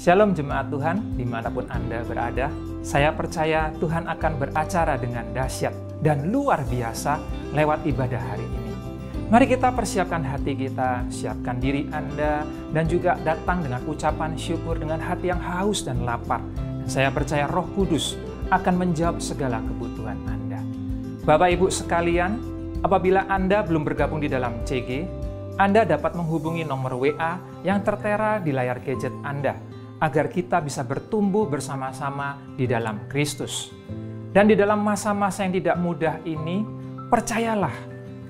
Shalom jemaat Tuhan, dimanapun Anda berada. Saya percaya Tuhan akan beracara dengan dahsyat dan luar biasa lewat ibadah hari ini. Mari kita persiapkan hati kita, siapkan diri Anda, dan juga datang dengan ucapan syukur dengan hati yang haus dan lapar. Saya percaya Roh Kudus akan menjawab segala kebutuhan Anda. Bapak Ibu sekalian, apabila Anda belum bergabung di dalam CG, Anda dapat menghubungi nomor WA yang tertera di layar gadget Anda, agar kita bisa bertumbuh bersama-sama di dalam Kristus. Dan di dalam masa-masa yang tidak mudah ini, percayalah,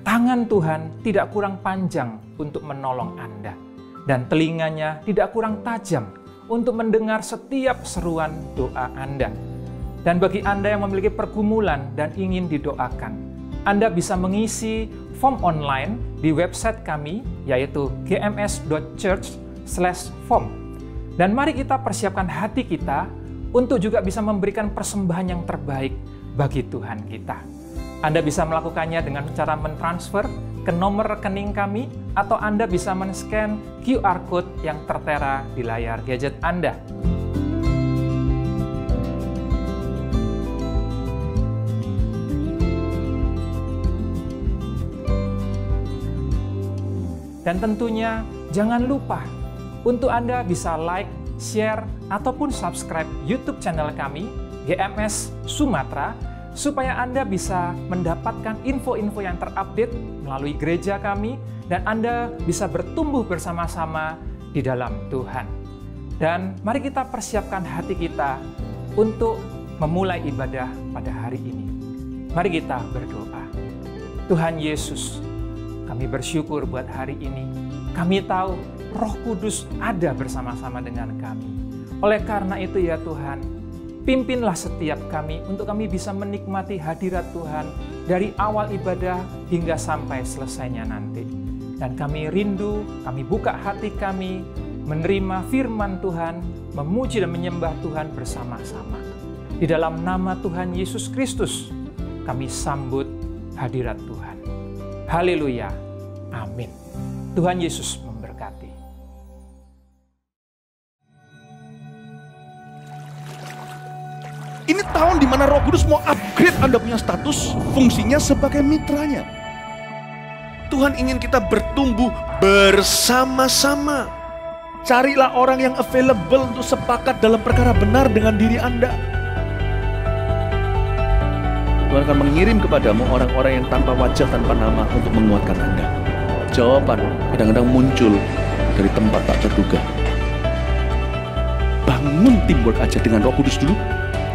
tangan Tuhan tidak kurang panjang untuk menolong Anda. Dan telinganya tidak kurang tajam untuk mendengar setiap seruan doa Anda. Dan bagi Anda yang memiliki pergumulan dan ingin didoakan, Anda bisa mengisi form online di website kami, yaitu gms.church/form. Dan mari kita persiapkan hati kita untuk juga bisa memberikan persembahan yang terbaik bagi Tuhan kita. Anda bisa melakukannya dengan cara mentransfer ke nomor rekening kami, atau Anda bisa men-scan QR Code yang tertera di layar gadget Anda. Dan tentunya jangan lupa untuk Anda bisa like, share, ataupun subscribe YouTube channel kami, GMS Sumatera, supaya Anda bisa mendapatkan info-info yang terupdate melalui gereja kami, dan Anda bisa bertumbuh bersama-sama di dalam Tuhan. Dan mari kita persiapkan hati kita untuk memulai ibadah pada hari ini. Mari kita berdoa. Tuhan Yesus, kami bersyukur buat hari ini. Kami tahu Roh Kudus ada bersama-sama dengan kami. Oleh karena itu ya Tuhan, pimpinlah setiap kami untuk kami bisa menikmati hadirat Tuhan dari awal ibadah hingga sampai selesainya nanti. Dan kami rindu, kami buka hati kami, menerima firman Tuhan, memuji dan menyembah Tuhan bersama-sama. Di dalam nama Tuhan Yesus Kristus, kami sambut hadirat Tuhan. Haleluya. Amin. Tuhan Yesus memberkati. Ini tahun di mana Roh Kudus mau upgrade Anda punya status, fungsinya sebagai mitranya. Tuhan ingin kita bertumbuh bersama-sama. Carilah orang yang available untuk sepakat dalam perkara benar dengan diri Anda. Tuhan akan mengirim kepadamu orang-orang yang tanpa wajah, tanpa nama untuk menguatkan Anda. Jawaban kadang-kadang muncul dari tempat tak terduga. Bangun teamwork aja dengan Roh Kudus dulu,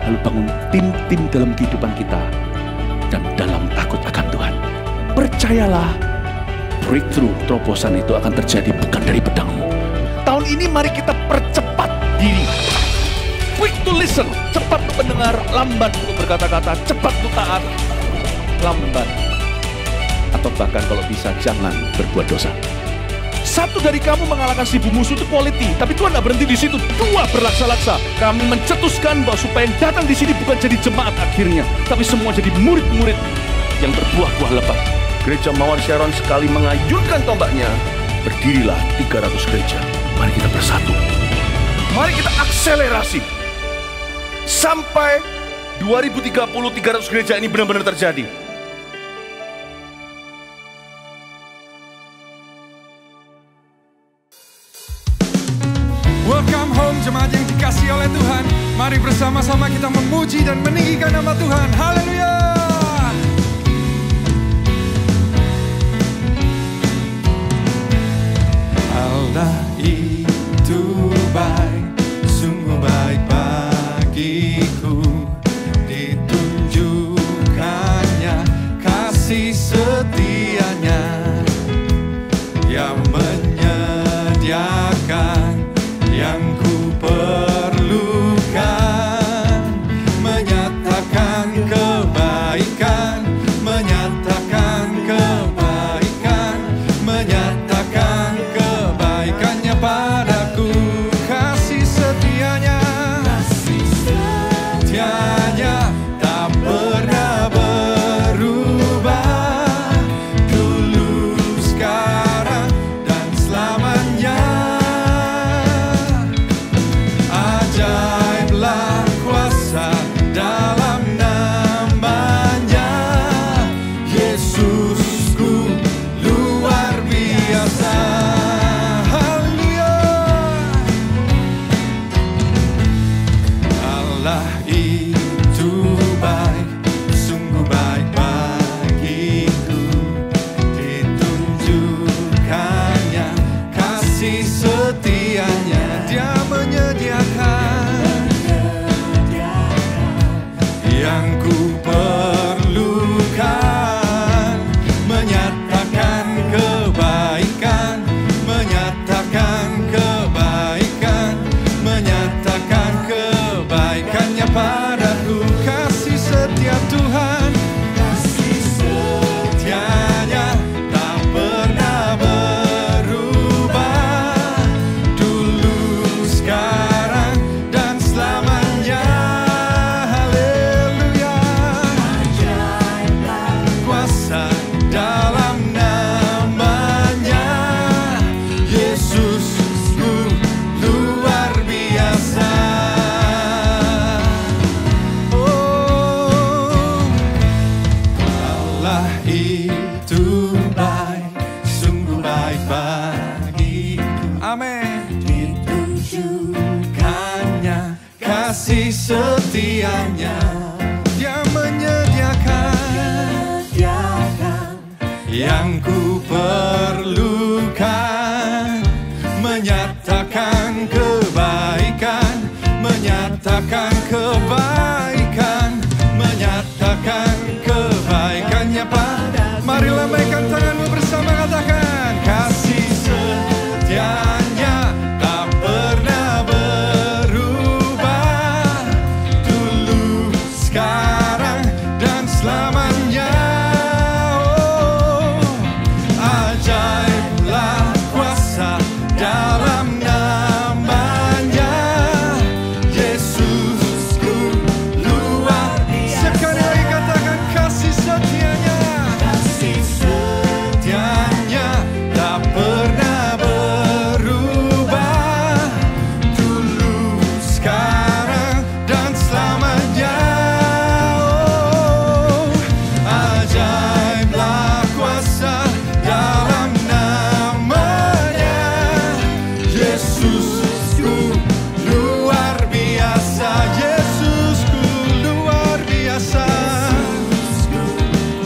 lalu bangun tim-tim dalam kehidupan kita dan dalam takut akan Tuhan. Percayalah, breakthrough, terobosan itu akan terjadi bukan dari pedangmu. Tahun ini mari kita percepat diri. Quick to listen, cepat untuk mendengar, lambat untuk berkata-kata, cepat untuk taat, lambat. Atau bahkan kalau bisa jangan berbuat dosa. Satu dari kamu mengalahkan 1000 musuh itu quality, tapi Tuhan tidak berhenti di situ. 2 berlaksa-laksa. Kami mencetuskan bahwa supaya yang datang di sini bukan jadi jemaat akhirnya, tapi semua jadi murid-murid yang berbuah-buah lebat. Gereja Mawar Sharon sekali mengayunkan tombaknya, berdirilah 300 gereja. Mari kita bersatu. Mari kita akselerasi sampai 2030 300 gereja ini benar-benar terjadi. Welcome home jemaat yang dikasihi oleh Tuhan. Mari bersama-sama kita memuji dan meninggikan nama Tuhan. Haleluya. Allah itu baik, sungguh baik bagiku. Ditunjukkannya kasih setianya yang menyediakan yang ku perlukan, menyatakan kebaikan, menyatakan kebaikan, menyatakan kebaikannya padaku. Kasih setianya, Dia menyediakan yang ku perlukan, menyatakan kebaikan, menyatakan kebaikan, menyatakan kebaikannya padaku. Kasih setia Tuhan, kasih setianya tak pernah berubah, dulu, sekarang, dan selamanya. Haleluya. Kuasa dalam namanya, Yesusku luar biasa. Oh, Allah itu baik, sungguh baik bagiku. Amin. Ditujukannya kasih setianya, Dia menyediakan yang ku perlukan, menyatakan kebaikan, menyatakan kebaikan, menyatakan kebaikannya pada. Mari lambaikan tanganmu bersama, katakan kasih setianya tak pernah berubah, dulu, sekarang, dan selamanya. Oh, ajaiblah kuasa dalam namanya, Yesusku luar biasa. Sekali lagi katakan kasih setianya, kasih setianya tak pernah berubah, dulu, sekarang, dan selamanya. Oh, ajaiblah kuasa dalam namanya, Yesusku luar biasa, Yesusku luar biasa,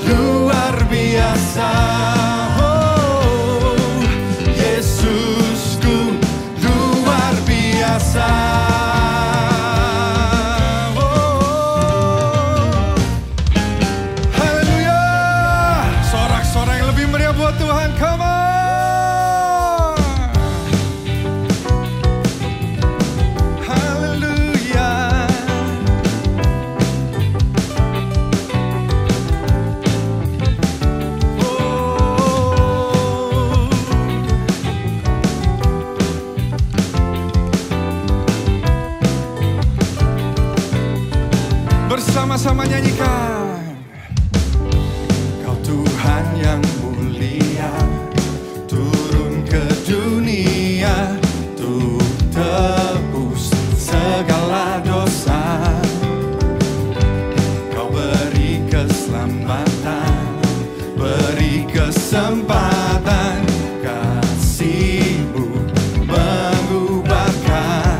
luar biasa. Oh, Yesusku luar biasa. Oh, haleluya. Sorak-sorai yang lebih meriah buat Tuhan, come on. Haleluya. Oh, bersama-sama nyanyikan. Kau Tuhan yang mulia, turun ke dunia untuk tebus segala dosa. Kau beri keselamatan, beri kesempatan, kasih-Mu mengubahkan.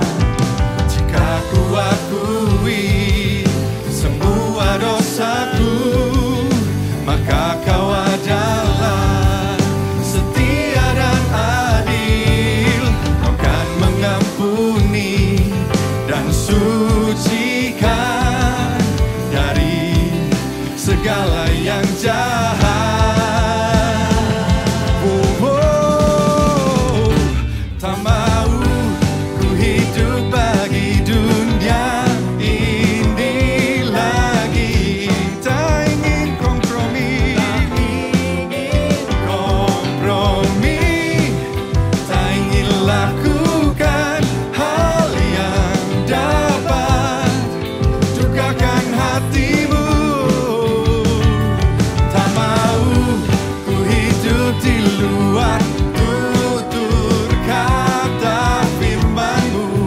Jika ku akui semua dosaku, maka Kau adalah setia dan adil. Kau kan mengampuni dan sucikan dari segala yang jahat. Oh, oh, tak mau ku hidup bagi dunia ini lagi. Tak ingin kompromi, tak ingin lakukan hal yang dapat dukakan hati-Mu. Tak mau ku hidup di luar tutur kata firman-Mu.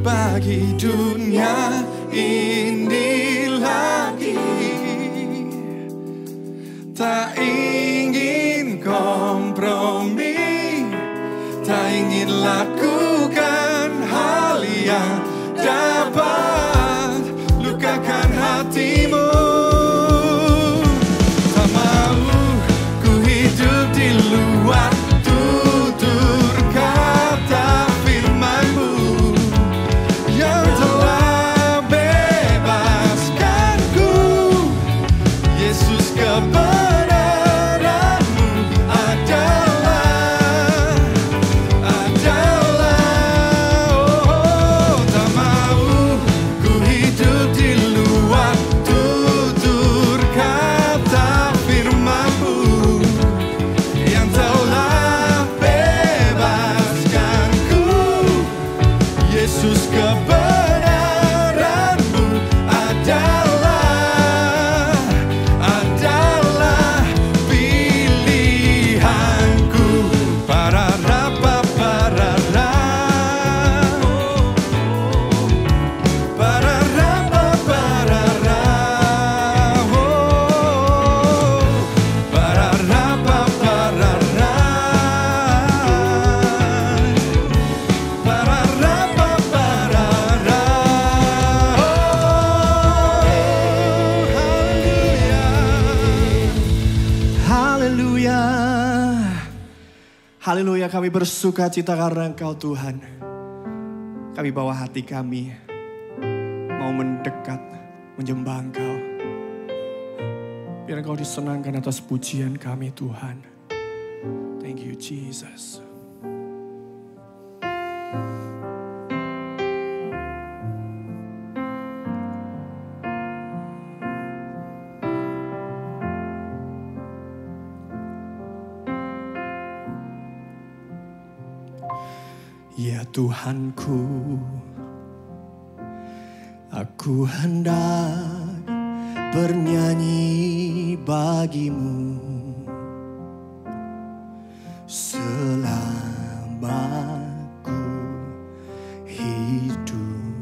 bagi dunia ini lagi. Tak ingin kompromi, tak ingin lakukan hal yang dapat lukakan hatimu. Tak mau ku hidup di luar tutur kata firman-Mu yang telah bebaskanku. Yesus, kebenaran-Mu adalah oh, tak mau ku hidup di luar tutur kata firman-Mu yang telah bebaskanku. Yesus, kebenaran-Mu adalah pilihanku. Pararapa, parara, pararapa, parara, pararapa, parara, pararapa, parara. Haleluya. Haleluya, kami bersuka cita karena Engkau Tuhan. Kami bawa hati kami mau mendekat, menyembah Engkau. Biar Engkau disenangkan atas pujian kami Tuhan. Thank you Jesus. Ya Tuhanku, aku hendak bernyanyi bagi-Mu selama ku hidup.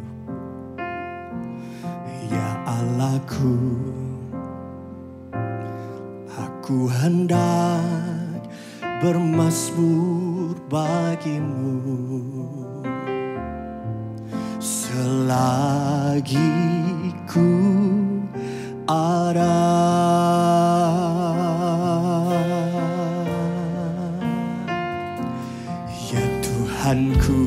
Ya Allahku, aku hendak bermazmur bagi-Mu selagi ku ada. Ya Tuhanku,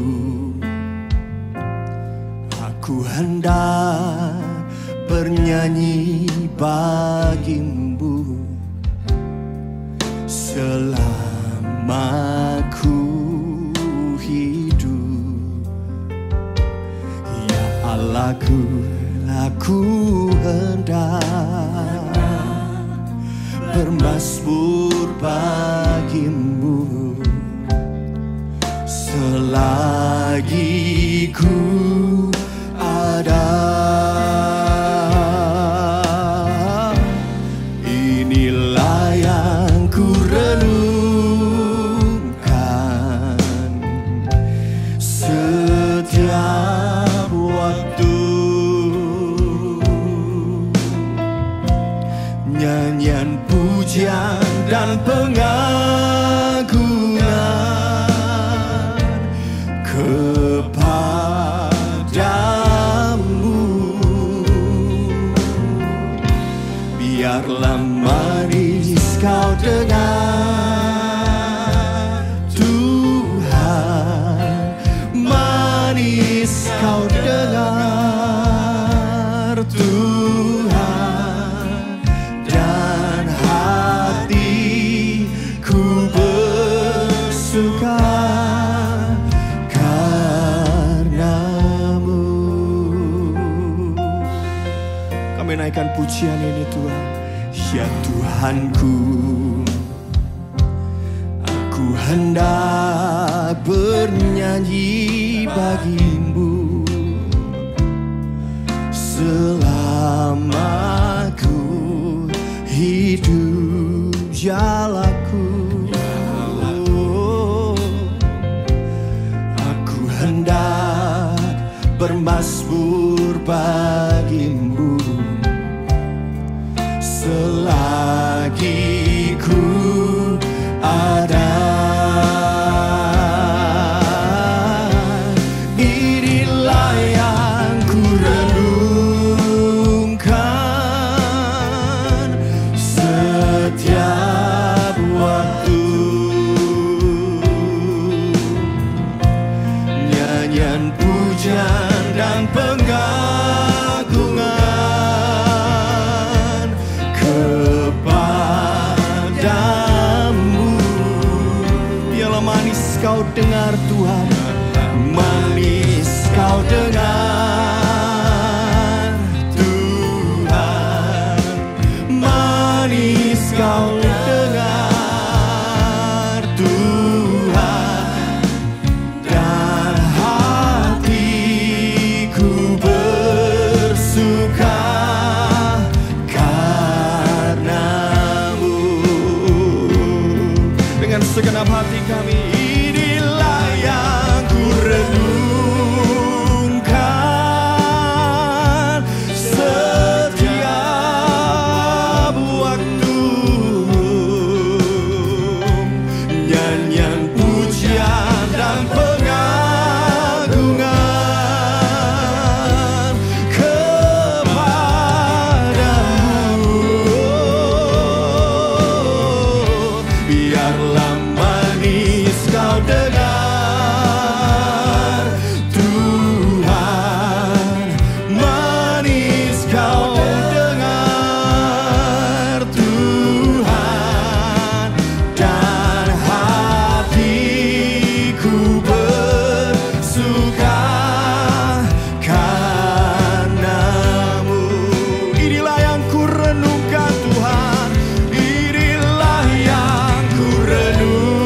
aku hendak bernyanyi bagi-Mu selama ku hidup. Ya Allahku, aku hendak bermazmur bagi-Mu selagi ku ada. Inilah yang ku renungkan setiap waktu. Nyanyian pujian dan pengagungan kepadamu. Biarlah manis kau dengar Tuhan, manis kau dengar Tuhan, dan hatiku bersuka karena-Mu. Kami naikkan pujian ini Tuhan. Ya Tuhanku, aku hendak bernyanyi bagi-Mu selama ku hidup. Ya Allahku, aku hendak bermazmur bagimu selagi ku ada. Inilah yang ku renungkan setiap waktu. Nyanyian pujian dan pengagungan kepadamu. Biarlah manis kau dengar Tuhan, manis kau dengar Tuhan, manis kau dengar Tuhan, dan hatiku bersuka karenamu. Dengan segenap hati kami, inilah yang ku renungkan setiap waktu. Nyanyian pujian dan pengagungan kepadamu. Biarlah manis kau dengar Tuhan, manis kau dengar Tuhan, dan hatiku bersuka karenamu. Inilah yang ku renungkan Tuhan, inilah yang ku renungkan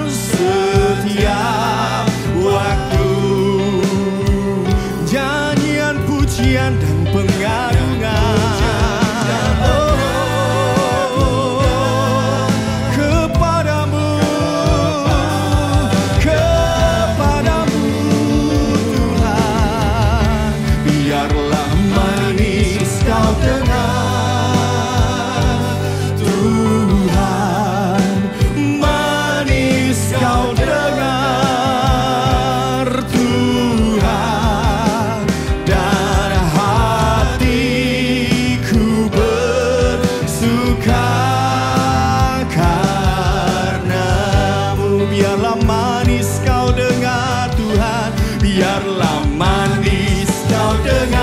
setiap waktu. Nyanyian pujian dan pengagungan kepadamu, kepadamu Tuhan. Biarlah manis kau dengar Tuhan, manis kau dengar Tuhan, dan hatiku bersuka karenamu. Biarlah manis kau dengar Tuhan, biarlah manis kau dengar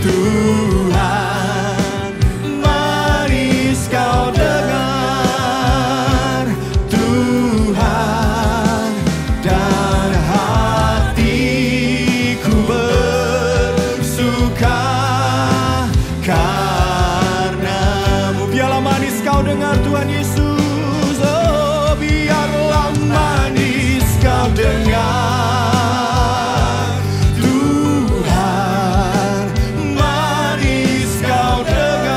Tuhan, manis kau dengar Tuhan, dan hatiku bersuka karenamu. Biarlah manis kau dengar Tuhan Yesus, oh biarlah manis kau dengar Tuhan, manis kau dengar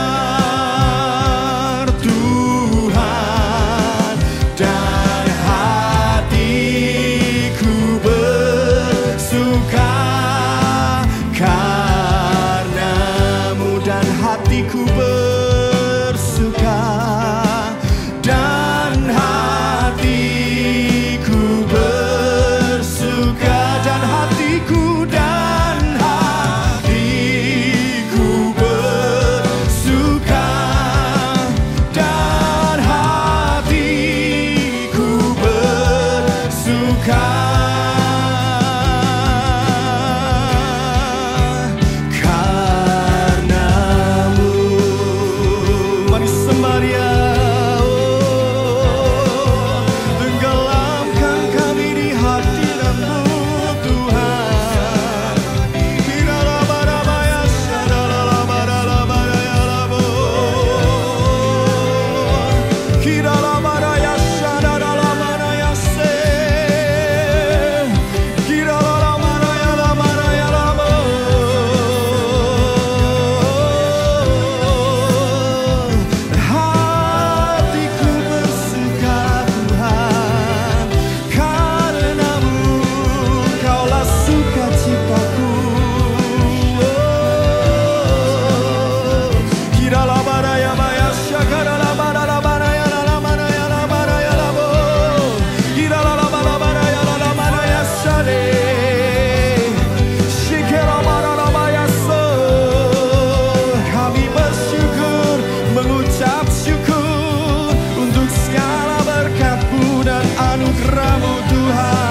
Tuhan, dan hatiku bersuka karenamu, dan hatiku bersuka, dan hatiku bersuka, dan hatiku, dan hatiku bersuka, dan hatiku bersuka karenamu. Mari sembah Dia, tenggelamkan kami di hadirat-Mu Tuhan. anugerah-Mu Tuhan.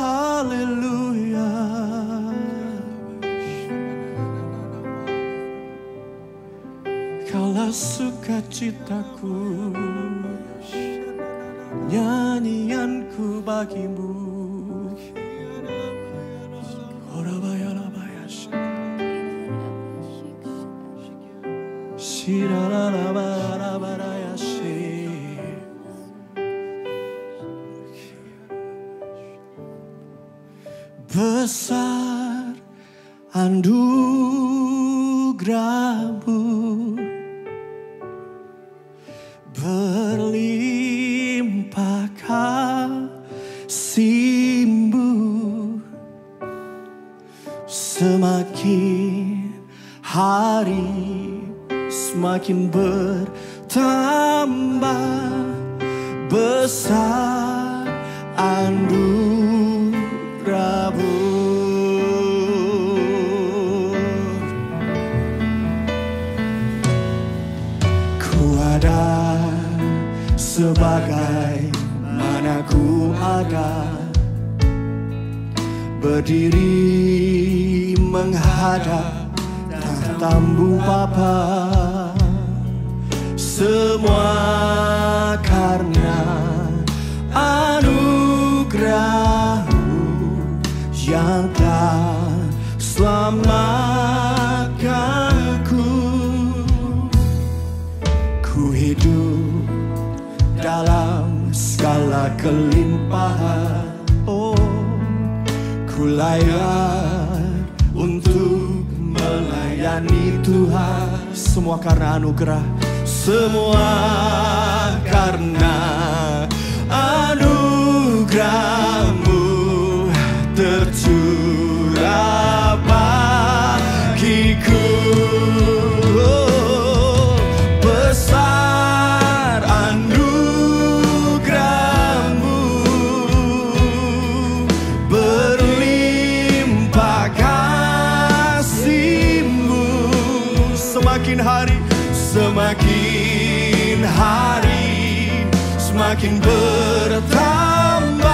Haleluya. Kaulah sukacitaku, nyanyianku bagimu. Besar anugerah-Mu, berlimpah kasih-Mu, semakin hari semakin bertambah. Besar anugerah-Mu. Ku ada sebagai mana ku ada, berdiri menghadap tahta-Mu Bapa. Semua karena anugerah-Mu yang telah selamatkanku. Ku hidup dalam segala kelimpahan. Oh, ku layak untuk melayani Tuhan. Semua karena anugerah. Semua karena anugerah-Mu tercurah bagiku. Oh, besar anugerah-Mu, berlimpah kasih-Mu. Semakin hari semakin bertambah.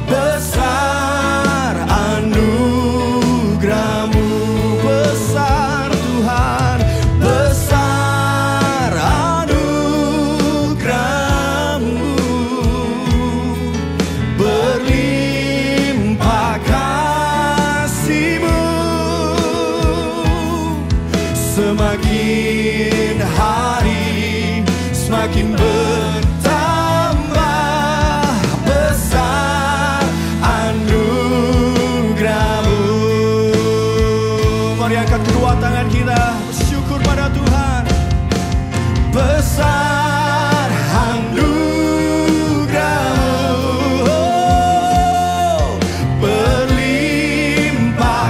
Besar anugerah-Mu, besar Tuhan, besar anugerah-Mu, berlimpah kasih-Mu. Semakin hari semakin bertambah. Besar anugerah-Mu. Mari angkat kedua tangan kita, bersyukur pada Tuhan. Besar anugerah-Mu, oh, berlimpah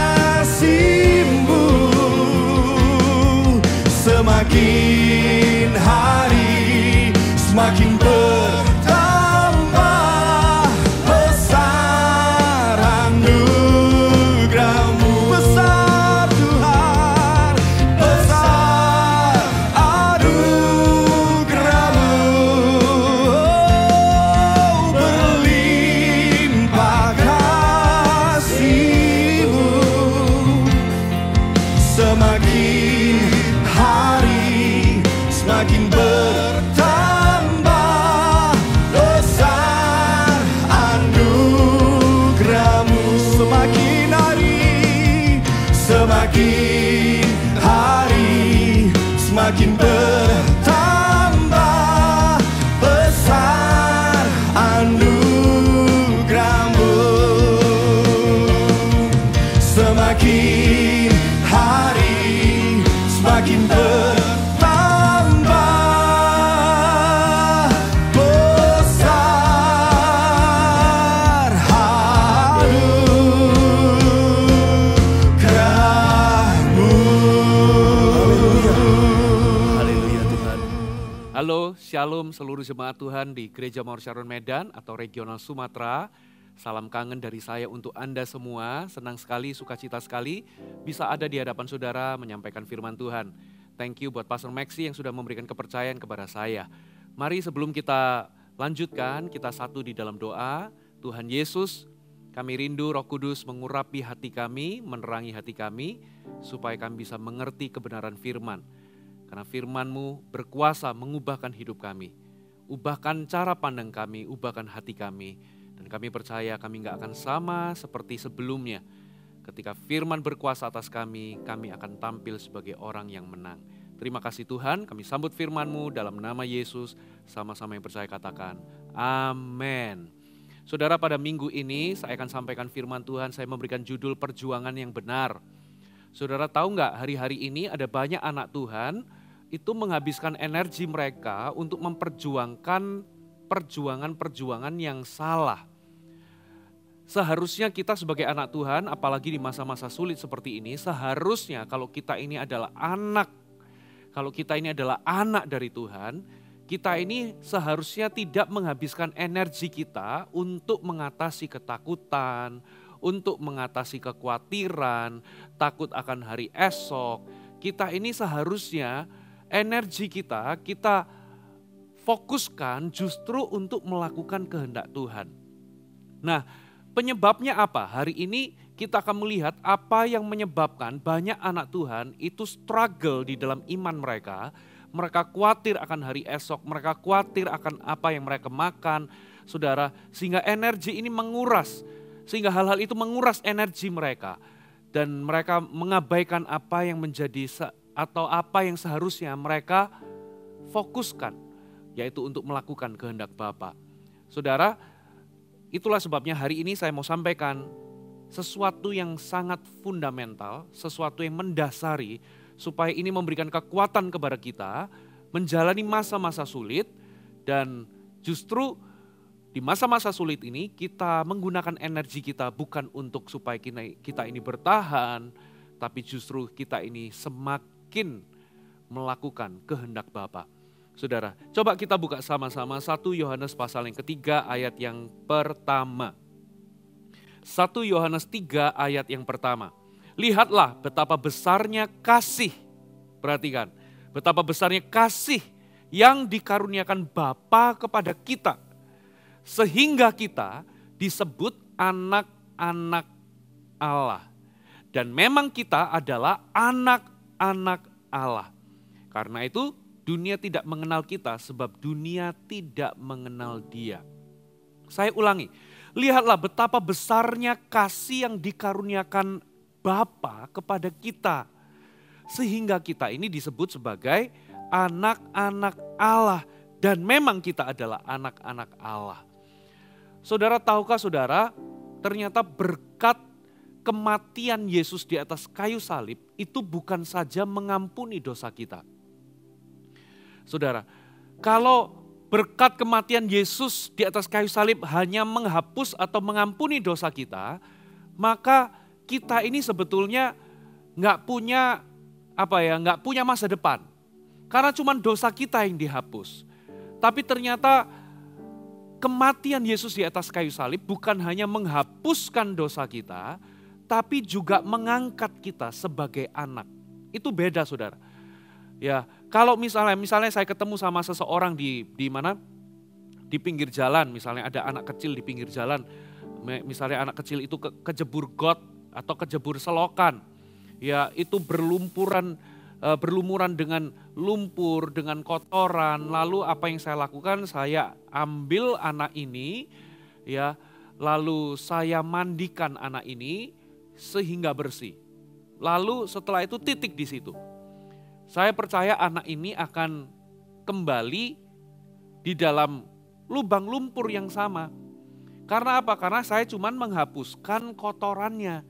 kasih-Mu. Semakin hari semakin bertambah. Besar anugerah-Mu, besar Tuhan, besar semakin bertambah besar anugerah-Mu. Semakin hari semakin bertambah besar anugerah-Mu. Haleluya Tuhan. Halo, Shalom seluruh jemaat Tuhan di Gereja Mawar Syaron Medan atau Regional Sumatera. Salam kangen dari saya untuk Anda semua. Senang sekali, sukacita sekali bisa ada di hadapan saudara menyampaikan firman Tuhan. Thank you buat Pastor Maxi yang sudah memberikan kepercayaan kepada saya. Mari sebelum kita lanjutkan, kita satu di dalam doa. Tuhan Yesus, kami rindu Roh Kudus mengurapi hati kami, menerangi hati kami, supaya kami bisa mengerti kebenaran firman. Karena firman-Mu berkuasa mengubahkan hidup kami. Ubahkan cara pandang kami, ubahkan hati kami. Dan kami percaya kami gak akan sama seperti sebelumnya. Ketika firman berkuasa atas kami akan tampil sebagai orang yang menang. Terima kasih Tuhan, kami sambut firman-Mu dalam nama Yesus. Sama-sama yang percaya katakan, amin. Saudara, pada minggu ini saya akan sampaikan firman Tuhan, saya memberikan judul perjuangan yang benar. Saudara tahu gak, hari-hari ini ada banyak anak Tuhan itu menghabiskan energi mereka untuk memperjuangkan perjuangan-perjuangan yang salah. Seharusnya kita sebagai anak Tuhan, apalagi di masa-masa sulit seperti ini, seharusnya kalau kita ini adalah anak dari Tuhan, kita ini seharusnya tidak menghabiskan energi kita untuk mengatasi ketakutan, untuk mengatasi kekhawatiran, takut akan hari esok. Kita ini seharusnya energi kita fokuskan justru untuk melakukan kehendak Tuhan. Nah, penyebabnya apa? Hari ini kita akan melihat apa yang menyebabkan banyak anak Tuhan itu struggle di dalam iman mereka. Mereka khawatir akan hari esok, mereka khawatir akan apa yang mereka makan, saudara. Sehingga energi ini menguras, sehingga hal-hal itu menguras energi mereka. Dan mereka mengabaikan apa yang menjadi atau apa yang seharusnya mereka fokuskan, yaitu untuk melakukan kehendak Bapa. Saudara, itulah sebabnya hari ini saya mau sampaikan sesuatu yang sangat fundamental, sesuatu yang mendasari, supaya ini memberikan kekuatan kepada kita menjalani masa-masa sulit. Dan justru di masa-masa sulit ini kita menggunakan energi kita bukan untuk supaya kita ini bertahan, tapi justru kita ini semakin melakukan kehendak Bapa. Saudara, coba kita buka sama-sama 1 Yohanes pasal yang ketiga ayat yang pertama. 1 Yohanes 3 ayat yang pertama. Lihatlah betapa besarnya kasih. Perhatikan, betapa besarnya kasih yang dikaruniakan Bapa kepada kita. Sehingga kita disebut anak-anak Allah. Dan memang kita adalah anak-anak Allah. Karena itu dunia tidak mengenal kita sebab dunia tidak mengenal Dia. Saya ulangi, lihatlah betapa besarnya kasih yang dikaruniakan Bapa kepada kita. Sehingga kita ini disebut sebagai anak-anak Allah. Dan memang kita adalah anak-anak Allah. Saudara, tahukah saudara, ternyata berkat kematian Yesus di atas kayu salib itu bukan saja mengampuni dosa kita. Saudara, kalau berkat kematian Yesus di atas kayu salib hanya menghapus atau mengampuni dosa kita, maka kita ini sebetulnya nggak punya masa depan. Karena cuma dosa kita yang dihapus. Tapi ternyata kematian Yesus di atas kayu salib bukan hanya menghapuskan dosa kita, tapi juga mengangkat kita sebagai anak. Itu beda, saudara. Ya, kalau misalnya saya ketemu sama seseorang di mana? Di pinggir jalan, misalnya ada anak kecil di pinggir jalan. Misalnya anak kecil itu kejebur got atau kejebur selokan. Ya, itu berlumuran dengan lumpur, dengan kotoran. Lalu apa yang saya lakukan? Saya ambil anak ini, ya, lalu saya mandikan anak ini sehingga bersih. Lalu setelah itu titik di situ. Saya percaya anak ini akan kembali di dalam lubang lumpur yang sama. Karena apa? Karena saya cuma menghapuskan kotorannya.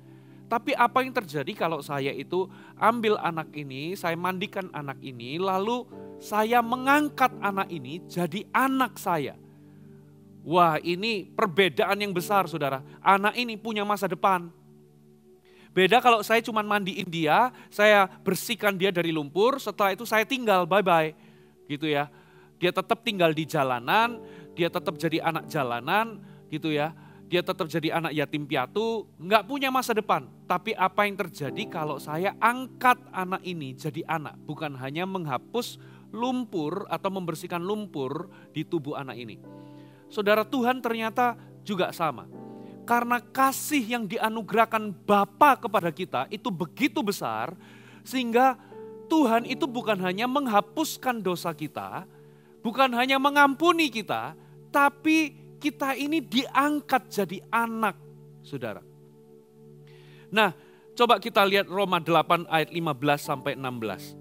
Tapi apa yang terjadi kalau saya itu ambil anak ini, saya mandikan anak ini, lalu saya mengangkat anak ini jadi anak saya. Wah, ini perbedaan yang besar, saudara. Anak ini punya masa depan. Beda kalau saya cuma mandiin dia, saya bersihkan dia dari lumpur, setelah itu saya tinggal, bye-bye. Gitu ya. Dia tetap tinggal di jalanan, dia tetap jadi anak jalanan, gitu ya. Dia tetap jadi anak yatim piatu, nggak punya masa depan. Tapi apa yang terjadi kalau saya angkat anak ini jadi anak, bukan hanya menghapus lumpur atau membersihkan lumpur di tubuh anak ini. Saudara, Tuhan ternyata juga sama. Karena kasih yang dianugerahkan Bapa kepada kita itu begitu besar, sehingga Tuhan itu bukan hanya menghapuskan dosa kita, bukan hanya mengampuni kita, tapi kita ini diangkat jadi anak, saudara. Nah, coba kita lihat Roma 8 ayat 15 sampai 16.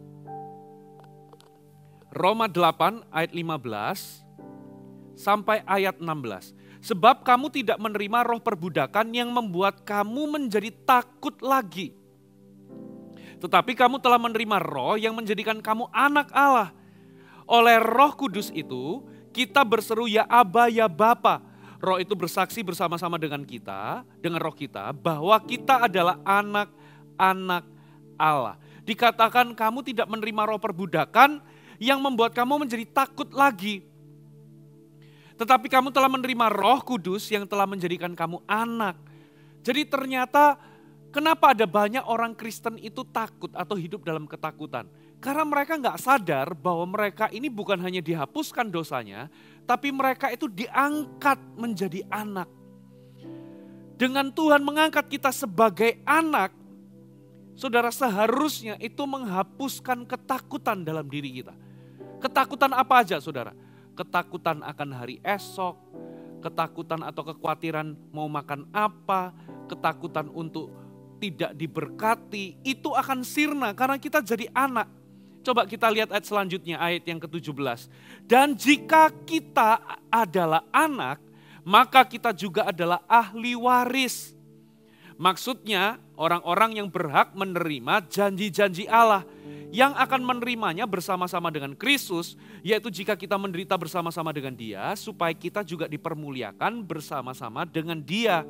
Roma 8 ayat 15 sampai ayat 16. Sebab kamu tidak menerima roh perbudakan yang membuat kamu menjadi takut lagi. Tetapi kamu telah menerima roh yang menjadikan kamu anak Allah. Oleh Roh Kudus itu, kita berseru ya Aba ya Bapa. Roh itu bersaksi bersama-sama dengan kita, dengan roh kita, bahwa kita adalah anak-anak Allah. Dikatakan kamu tidak menerima roh perbudakan yang membuat kamu menjadi takut lagi. Tetapi kamu telah menerima Roh Kudus yang telah menjadikan kamu anak. Jadi ternyata kenapa ada banyak orang Kristen itu takut atau hidup dalam ketakutan? Karena mereka nggak sadar bahwa mereka ini bukan hanya dihapuskan dosanya, tapi mereka itu diangkat menjadi anak. Dengan Tuhan mengangkat kita sebagai anak, saudara, seharusnya itu menghapuskan ketakutan dalam diri kita. Ketakutan apa aja, saudara? Ketakutan akan hari esok, ketakutan atau kekhawatiran mau makan apa, ketakutan untuk tidak diberkati, itu akan sirna karena kita jadi anak. Coba kita lihat ayat selanjutnya, ayat yang ke-17. Dan jika kita adalah anak, maka kita juga adalah ahli waris. Maksudnya orang-orang yang berhak menerima janji-janji Allah yang akan menerimanya bersama-sama dengan Kristus, yaitu jika kita menderita bersama-sama dengan Dia, supaya kita juga dipermuliakan bersama-sama dengan Dia.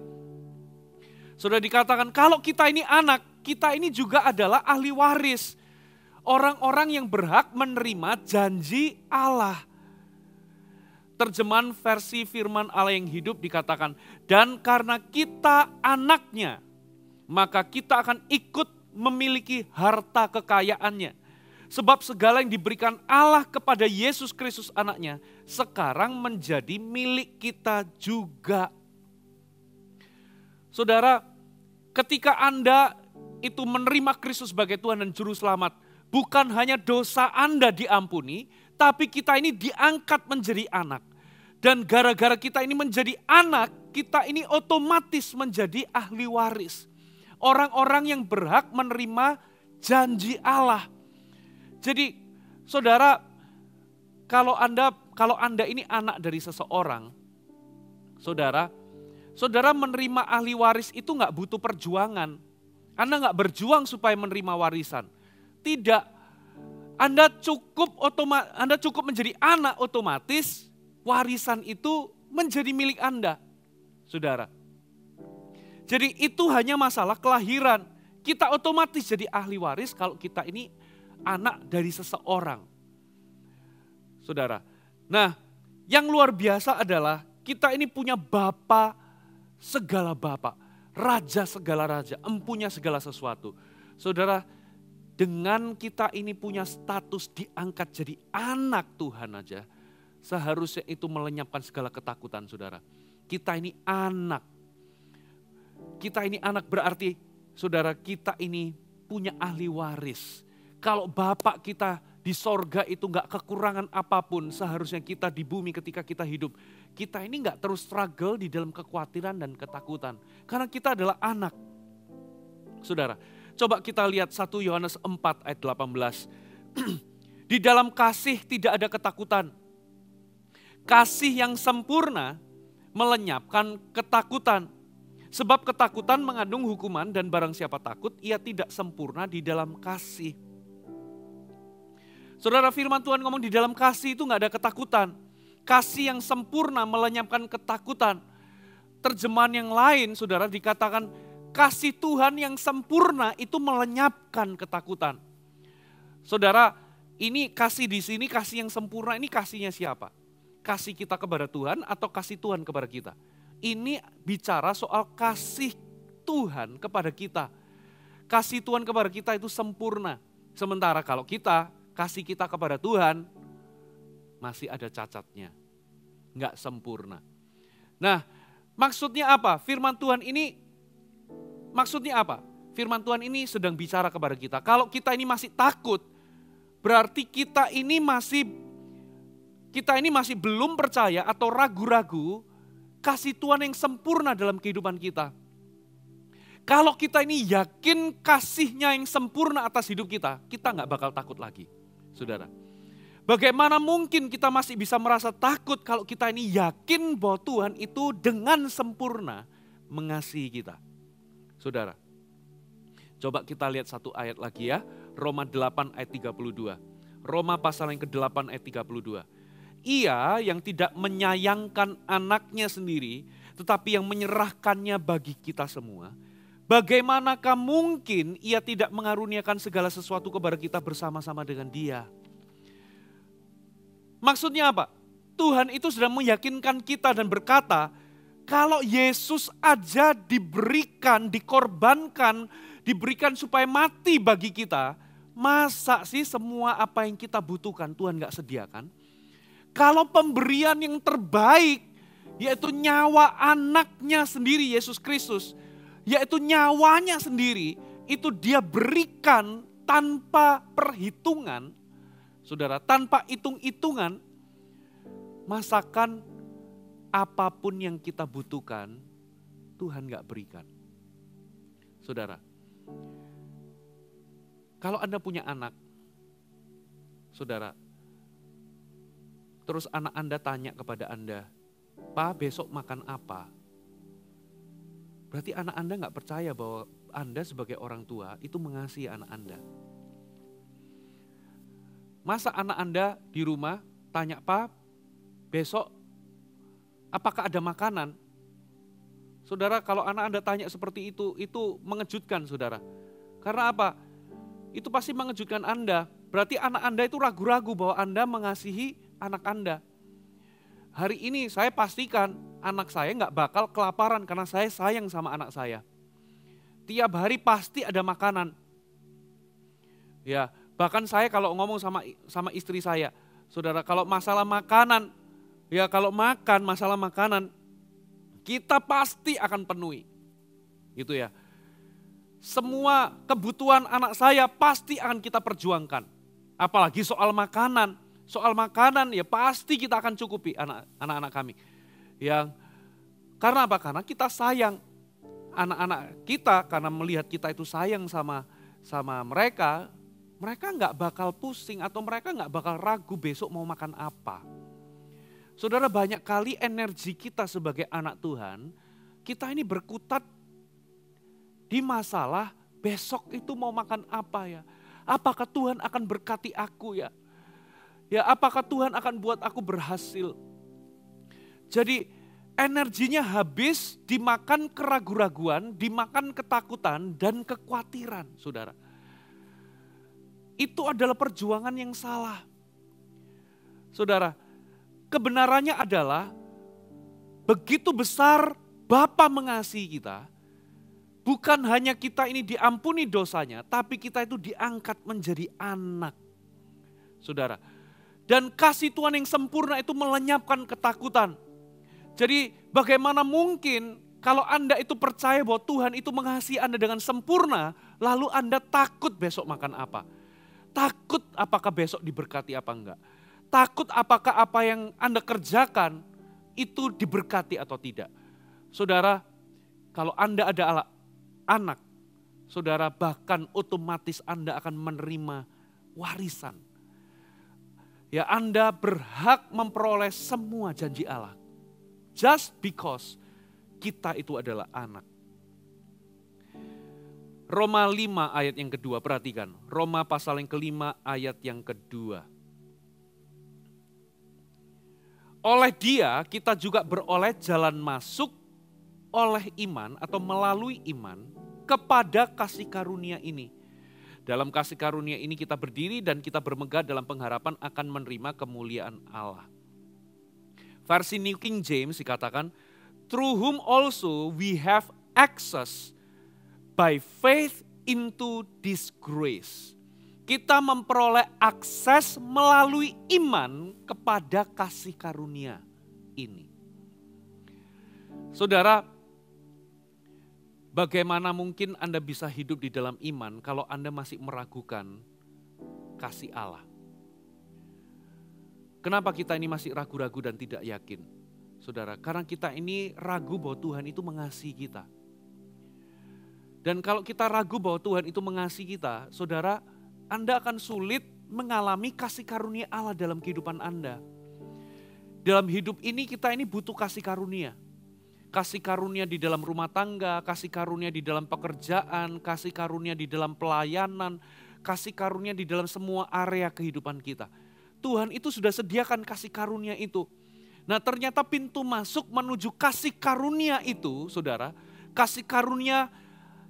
Sudah dikatakan kalau kita ini anak, kita ini juga adalah ahli waris. Orang-orang yang berhak menerima janji Allah. Terjemahan versi firman Allah yang hidup dikatakan, dan karena kita anaknya, maka kita akan ikut memiliki harta kekayaannya. Sebab segala yang diberikan Allah kepada Yesus Kristus anaknya, sekarang menjadi milik kita juga. Saudara, ketika Anda itu menerima Kristus sebagai Tuhan dan Juru Selamat, bukan hanya dosa Anda diampuni, tapi kita ini diangkat menjadi anak. Dan gara-gara kita ini menjadi anak, kita ini otomatis menjadi ahli waris. Orang-orang yang berhak menerima janji Allah. Jadi saudara, kalau Anda ini anak dari seseorang, saudara menerima ahli waris itu gak butuh perjuangan. Anda gak berjuang supaya menerima warisan. Tidak, Anda cukup menjadi anak otomatis, warisan itu menjadi milik Anda, saudara. Jadi itu hanya masalah kelahiran. Kita otomatis jadi ahli waris kalau kita ini anak dari seseorang, saudara. Nah, yang luar biasa adalah kita ini punya Bapa segala Bapa, Raja segala Raja, empunya segala sesuatu. Saudara, dengan kita ini punya status diangkat jadi anak Tuhan aja, seharusnya itu melenyapkan segala ketakutan, saudara. Kita ini anak. Kita ini anak berarti, saudara, kita ini punya ahli waris. Kalau Bapak kita di sorga itu gak kekurangan apapun, seharusnya kita di bumi ketika kita hidup, kita ini gak terus struggle di dalam kekhawatiran dan ketakutan. Karena kita adalah anak. Saudara, coba kita lihat 1 Yohanes 4 ayat 18. Di dalam kasih tidak ada ketakutan. Kasih yang sempurna melenyapkan ketakutan. Sebab ketakutan mengandung hukuman dan barang siapa takut, ia tidak sempurna di dalam kasih. Saudara, firman Tuhan ngomong di dalam kasih itu gak ada ketakutan. Kasih yang sempurna melenyapkan ketakutan. Terjemahan yang lain, saudara, dikatakan kasih Tuhan yang sempurna itu melenyapkan ketakutan. Saudara, ini kasih di sini, kasih yang sempurna ini kasihnya siapa? Kasih kita kepada Tuhan atau kasih Tuhan kepada kita? Ini bicara soal kasih Tuhan kepada kita. Kasih Tuhan kepada kita itu sempurna. Sementara kalau kasih kita kepada Tuhan masih ada cacatnya. Enggak sempurna. Nah, maksudnya apa? Firman Tuhan ini maksudnya apa? Firman Tuhan ini sedang bicara kepada kita. Kalau kita ini masih takut, berarti kita ini masih belum percaya atau ragu-ragu kasih Tuhan yang sempurna dalam kehidupan kita. Kalau kita ini yakin kasihnya yang sempurna atas hidup kita nggak bakal takut lagi. Saudara, bagaimana mungkin kita masih bisa merasa takut kalau kita ini yakin bahwa Tuhan itu dengan sempurna mengasihi kita. Saudara, coba kita lihat satu ayat lagi ya. Roma 8 ayat 32. Roma pasal yang ke-8 ayat 32. Ia yang tidak menyayangkan anaknya sendiri, tetapi yang menyerahkannya bagi kita semua. Bagaimanakah mungkin ia tidak mengaruniakan segala sesuatu kepada kita bersama-sama dengan dia? Maksudnya apa? Tuhan itu sudah meyakinkan kita dan berkata, kalau Yesus aja dikorbankan, diberikan supaya mati bagi kita, masa sih semua apa yang kita butuhkan Tuhan gak sediakan? Kalau pemberian yang terbaik, yaitu nyawa anaknya sendiri Yesus Kristus, yaitu nyawanya sendiri, itu dia berikan tanpa perhitungan, saudara, tanpa hitung-hitungan, masakan apapun yang kita butuhkan, Tuhan gak berikan. Saudara, kalau Anda punya anak, saudara, terus anak Anda tanya kepada Anda, "Pa, besok makan apa?" Berarti anak Anda gak percaya bahwa Anda sebagai orang tua itu mengasihi anak Anda. Masa anak Anda di rumah tanya, "Pa, besok apakah ada makanan?" Saudara, kalau anak Anda tanya seperti itu mengejutkan, saudara. Karena apa? Itu pasti mengejutkan Anda. Berarti anak Anda itu ragu-ragu bahwa Anda mengasihi anak Anda. Hari ini saya pastikan anak saya gak bakal kelaparan karena saya sayang sama anak saya. Tiap hari pasti ada makanan. Ya, bahkan saya kalau ngomong sama istri saya, saudara, kalau masalah makanan, ya kalau masalah makanan, kita pasti akan penuhi. Gitu ya. Semua kebutuhan anak saya pasti akan kita perjuangkan. Apalagi soal makanan. Soal makanan ya pasti kita akan cukupi anak-anak kami. Karena apa? Karena kita sayang anak-anak kita, karena melihat kita itu sayang sama mereka nggak bakal pusing atau mereka nggak bakal ragu besok mau makan apa. Saudara, banyak kali energi kita sebagai anak Tuhan, kita ini berkutat di masalah besok itu mau makan apa ya. Apakah Tuhan akan berkati aku ya? Ya, apakah Tuhan akan buat aku berhasil? Jadi energinya habis dimakan keraguan-raguan, dimakan ketakutan dan kekhawatiran, saudara. Itu adalah perjuangan yang salah. Saudara, kebenarannya adalah begitu besar Bapa mengasihi kita, bukan hanya kita ini diampuni dosanya, tapi kita itu diangkat menjadi anak. Saudara, dan kasih Tuhan yang sempurna itu melenyapkan ketakutan. Jadi bagaimana mungkin kalau Anda itu percaya bahwa Tuhan itu mengasihi Anda dengan sempurna, lalu Anda takut besok makan apa? Takut apakah besok diberkati apa enggak? Takut apakah apa yang Anda kerjakan itu diberkati atau tidak? Saudara, kalau Anda adalah anak, saudara, bahkan otomatis Anda akan menerima warisan. Ya, Anda berhak memperoleh semua janji Allah. Just because kita itu adalah anak. Roma 5 ayat yang kedua, perhatikan. Roma pasal yang kelima ayat yang kedua. Oleh Dia kita juga beroleh jalan masuk oleh iman atau melalui iman kepada kasih karunia ini. Dalam kasih karunia ini kita berdiri dan kita bermegah dalam pengharapan akan menerima kemuliaan Allah. Versi New King James dikatakan, through whom also we have access by faith into this grace. Kita memperoleh akses melalui iman kepada kasih karunia ini. Saudara, bagaimana mungkin Anda bisa hidup di dalam iman kalau Anda masih meragukan kasih Allah? Kenapa kita ini masih ragu-ragu dan tidak yakin? Saudara, karena kita ini ragu bahwa Tuhan itu mengasihi kita. Dan kalau kita ragu bahwa Tuhan itu mengasihi kita, saudara, Anda akan sulit mengalami kasih karunia Allah dalam kehidupan Anda. Dalam hidup ini kita ini butuh kasih karunia. Kasih karunia di dalam rumah tangga, kasih karunia di dalam pekerjaan, kasih karunia di dalam pelayanan, kasih karunia di dalam semua area kehidupan kita. Tuhan itu sudah sediakan kasih karunia itu. Nah, ternyata pintu masuk menuju kasih karunia itu, saudara, kasih karunia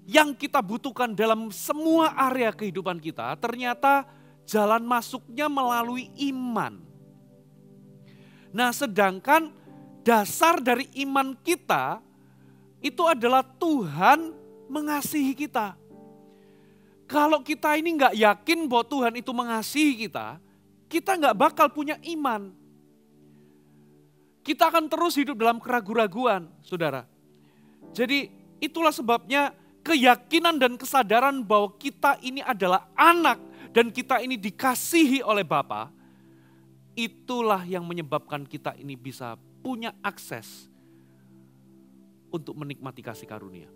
yang kita butuhkan dalam semua area kehidupan kita, ternyata jalan masuknya melalui iman. Nah, sedangkan dasar dari iman kita itu adalah Tuhan mengasihi kita. Kalau kita ini nggak yakin bahwa Tuhan itu mengasihi kita nggak bakal punya iman. Kita akan terus hidup dalam keraguan-raguan, saudara. Jadi itulah sebabnya keyakinan dan kesadaran bahwa kita ini adalah anak dan kita ini dikasihi oleh Bapa, itulah yang menyebabkan kita ini bisa punya akses untuk menikmati kasih karunia.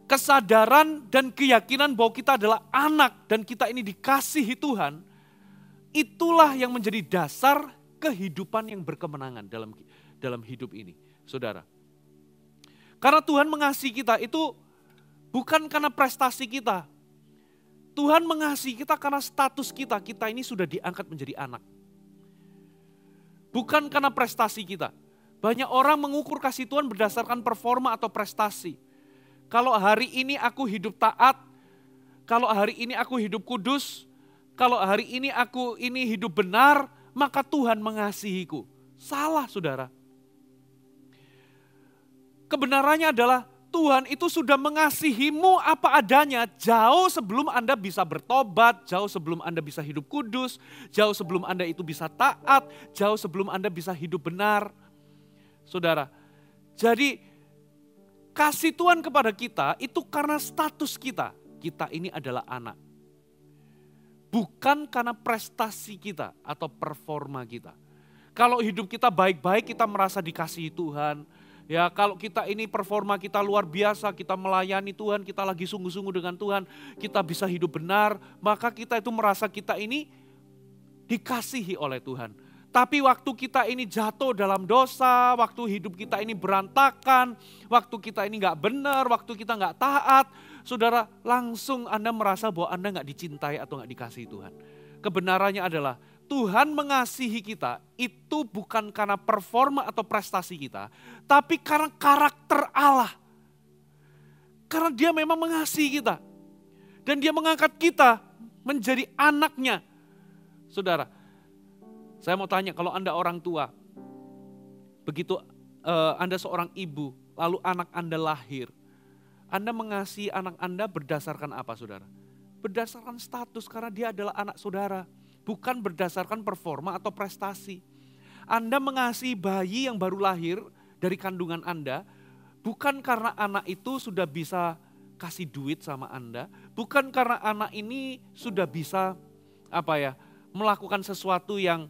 Kesadaran dan keyakinan bahwa kita adalah anak dan kita ini dikasihi Tuhan, itulah yang menjadi dasar kehidupan yang berkemenangan dalam hidup ini, saudara. Karena Tuhan mengasihi kita itu bukan karena prestasi kita. Tuhan mengasihi kita karena status kita ini sudah diangkat menjadi anak. Bukan karena prestasi kita. Banyak orang mengukur kasih Tuhan berdasarkan performa atau prestasi. Kalau hari ini aku hidup taat, kalau hari ini aku hidup kudus, kalau hari ini aku hidup benar, maka Tuhan mengasihiku. Salah, saudara. Kebenarannya adalah Tuhan itu sudah mengasihimu apa adanya jauh sebelum Anda bisa bertobat, jauh sebelum Anda bisa hidup kudus, jauh sebelum Anda itu bisa taat, jauh sebelum Anda bisa hidup benar. Saudara, jadi kasih Tuhan kepada kita itu karena status kita. Kita ini adalah anak. Bukan karena prestasi kita atau performa kita. Kalau hidup kita baik-baik, kita merasa dikasihi Tuhan. Ya, kalau kita ini performa kita luar biasa, kita melayani Tuhan, kita lagi sungguh-sungguh dengan Tuhan, kita bisa hidup benar, maka kita itu merasa kita ini dikasihi oleh Tuhan. Tapi waktu kita ini jatuh dalam dosa, waktu hidup kita ini berantakan, waktu kita ini gak benar, waktu kita gak taat, saudara, langsung Anda merasa bahwa Anda gak dicintai atau gak dikasihi Tuhan. Kebenarannya adalah Tuhan mengasihi kita itu bukan karena performa atau prestasi kita, tapi karena karakter Allah. Karena Dia memang mengasihi kita. Dan Dia mengangkat kita menjadi anaknya. Saudara, saya mau tanya, kalau Anda orang tua, begitu Anda seorang ibu, lalu anak Anda lahir, Anda mengasihi anak Anda berdasarkan apa, saudara? Berdasarkan status, karena dia adalah anak saudara. Bukan berdasarkan performa atau prestasi. Anda mengasihi bayi yang baru lahir dari kandungan Anda, bukan karena anak itu sudah bisa kasih duit sama Anda, bukan karena anak ini sudah bisa melakukan sesuatu yang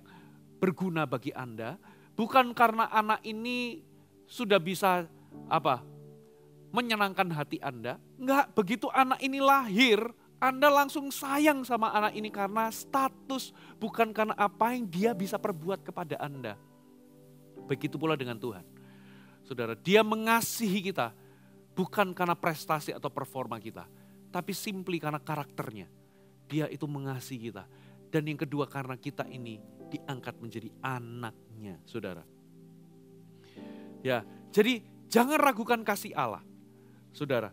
berguna bagi Anda, bukan karena anak ini sudah bisa menyenangkan hati Anda. Enggak, begitu anak ini lahir, Anda langsung sayang sama anak ini karena status, bukan karena apa yang dia bisa perbuat kepada Anda. Begitu pula dengan Tuhan. Saudara, dia mengasihi kita bukan karena prestasi atau performa kita, tapi simply karena karakternya. Dia itu mengasihi kita. Dan yang kedua karena kita ini diangkat menjadi anaknya, saudara. Ya, jadi jangan ragukan kasih Allah, saudara.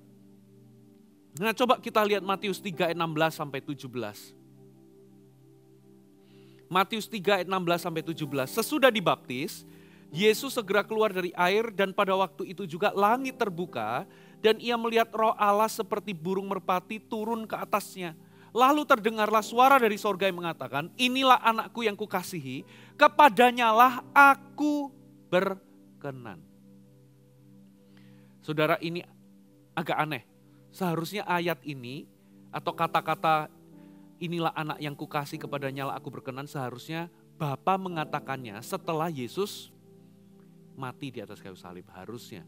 Nah, coba kita lihat Matius 3 ayat 16 sampai 17. Matius 3 ayat 16 sampai 17. Sesudah dibaptis, Yesus segera keluar dari air dan pada waktu itu juga langit terbuka dan ia melihat Roh Allah seperti burung merpati turun ke atasnya. Lalu terdengarlah suara dari sorga yang mengatakan, inilah anakku yang kukasihi, kepadanyalah aku berkenan. Saudara, ini agak aneh. Seharusnya ayat ini atau kata-kata inilah anak yang kukasih kepadanyalah aku berkenan, seharusnya Bapa mengatakannya setelah Yesus mati di atas kayu salib, harusnya.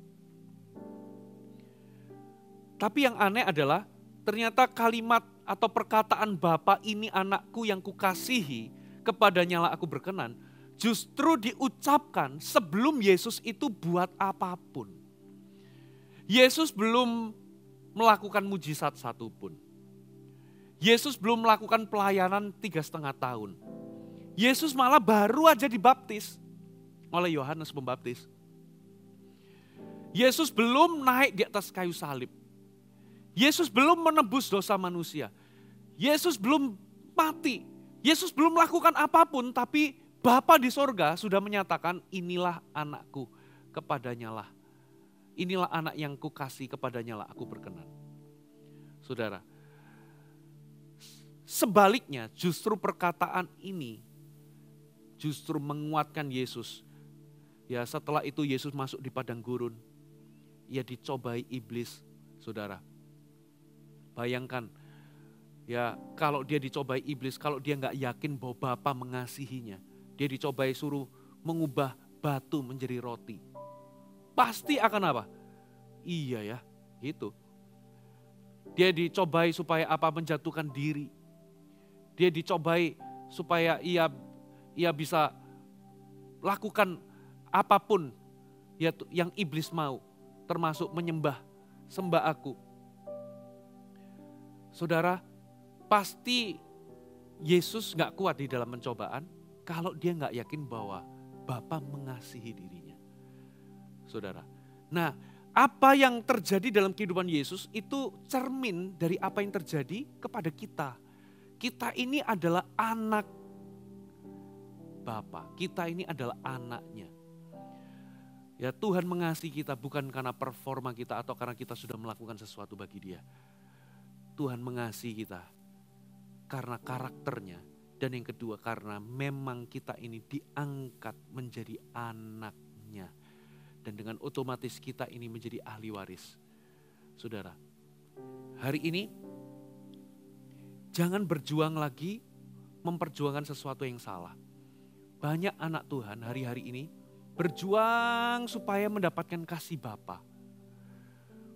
Tapi yang aneh adalah ternyata kalimat atau perkataan Bapa ini anakku yang kukasihi, kepadanyalah aku berkenan, justru diucapkan sebelum Yesus itu buat apapun. Yesus belum melakukan mujizat satupun. Yesus belum melakukan pelayanan 3,5 tahun. Yesus malah baru aja dibaptis oleh Yohanes Pembaptis. Yesus belum naik di atas kayu salib. Yesus belum menebus dosa manusia. Yesus belum mati. Yesus belum melakukan apapun, tapi Bapa di sorga sudah menyatakan inilah anakku, kepadanyalah. Inilah anak yang kukasih, kepadanyalah aku berkenan. Saudara, sebaliknya justru perkataan ini justru menguatkan Yesus. Ya, setelah itu Yesus masuk di padang gurun. Ia dicobai iblis, saudara. Bayangkan, ya kalau dia dicobai iblis, kalau dia nggak yakin bahwa Bapa mengasihinya, dia dicobai suruh mengubah batu menjadi roti. Pasti akan apa? Iya ya, gitu. Dia dicobai supaya apa? Menjatuhkan diri. Dia dicobai supaya ia bisa lakukan apapun ya, yang iblis mau, termasuk sembah aku. Saudara, pasti Yesus gak kuat di dalam pencobaan kalau dia gak yakin bahwa Bapa mengasihi dirinya. Saudara, nah apa yang terjadi dalam kehidupan Yesus itu cermin dari apa yang terjadi kepada kita. Kita ini adalah anak Bapa, kita ini adalah anaknya. Ya, Tuhan mengasihi kita bukan karena performa kita atau karena kita sudah melakukan sesuatu bagi Dia. Tuhan mengasihi kita karena karakternya, dan yang kedua karena memang kita ini diangkat menjadi anaknya. Dan dengan otomatis kita ini menjadi ahli waris. Saudara, hari ini jangan berjuang lagi memperjuangkan sesuatu yang salah. Banyak anak Tuhan hari-hari ini berjuang supaya mendapatkan kasih Bapa.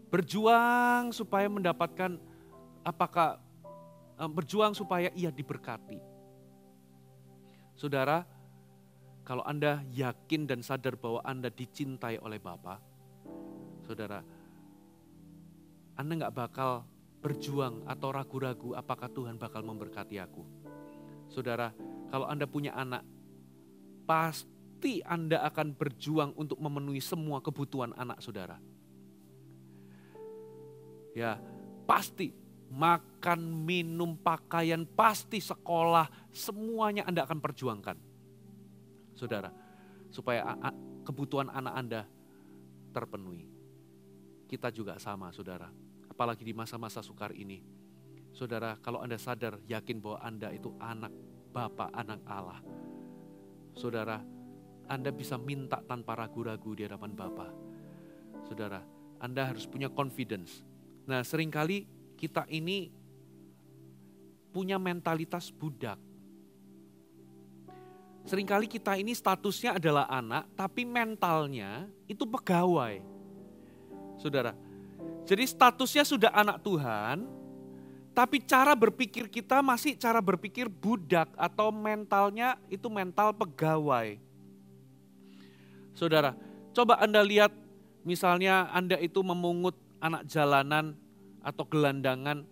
Berjuang supaya mendapatkan berjuang supaya ia diberkati. Saudara, kalau Anda yakin dan sadar bahwa Anda dicintai oleh Bapa, saudara, Anda gak bakal berjuang atau ragu-ragu apakah Tuhan bakal memberkati aku. Saudara, kalau Anda punya anak, pasti Anda akan berjuang untuk memenuhi semua kebutuhan anak saudara. Ya, pasti. Makan, minum, pakaian, pasti sekolah, semuanya Anda akan perjuangkan. Saudara, supaya kebutuhan anak Anda terpenuhi. Kita juga sama, saudara. Apalagi di masa-masa sukar ini. Saudara, kalau Anda sadar, yakin bahwa Anda itu anak Bapa, anak Allah. Saudara, Anda bisa minta tanpa ragu-ragu di hadapan Bapa. Saudara, Anda harus punya confidence. Nah, seringkali kita ini punya mentalitas budak. Seringkali kita ini statusnya adalah anak, tapi mentalnya itu pegawai. Saudara, jadi statusnya sudah anak Tuhan, Tapi cara berpikir kita masih cara berpikir budak atau mentalnya itu mental pegawai. Saudara, coba Anda lihat misalnya Anda itu memungut anak jalanan atau gelandangan,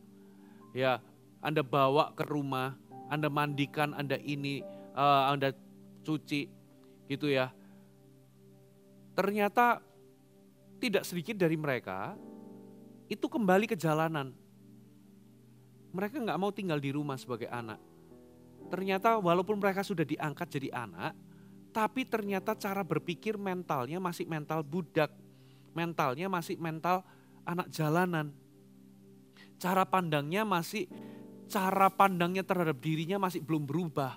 ya Anda bawa ke rumah, Anda mandikan, Anda cuci gitu ya. Ternyata tidak sedikit dari mereka itu kembali ke jalanan. Mereka nggak mau tinggal di rumah sebagai anak. Ternyata walaupun mereka sudah diangkat jadi anak, tapi ternyata cara berpikir mentalnya masih mental budak. Mentalnya masih mental anak jalanan. Cara pandangnya terhadap dirinya masih belum berubah.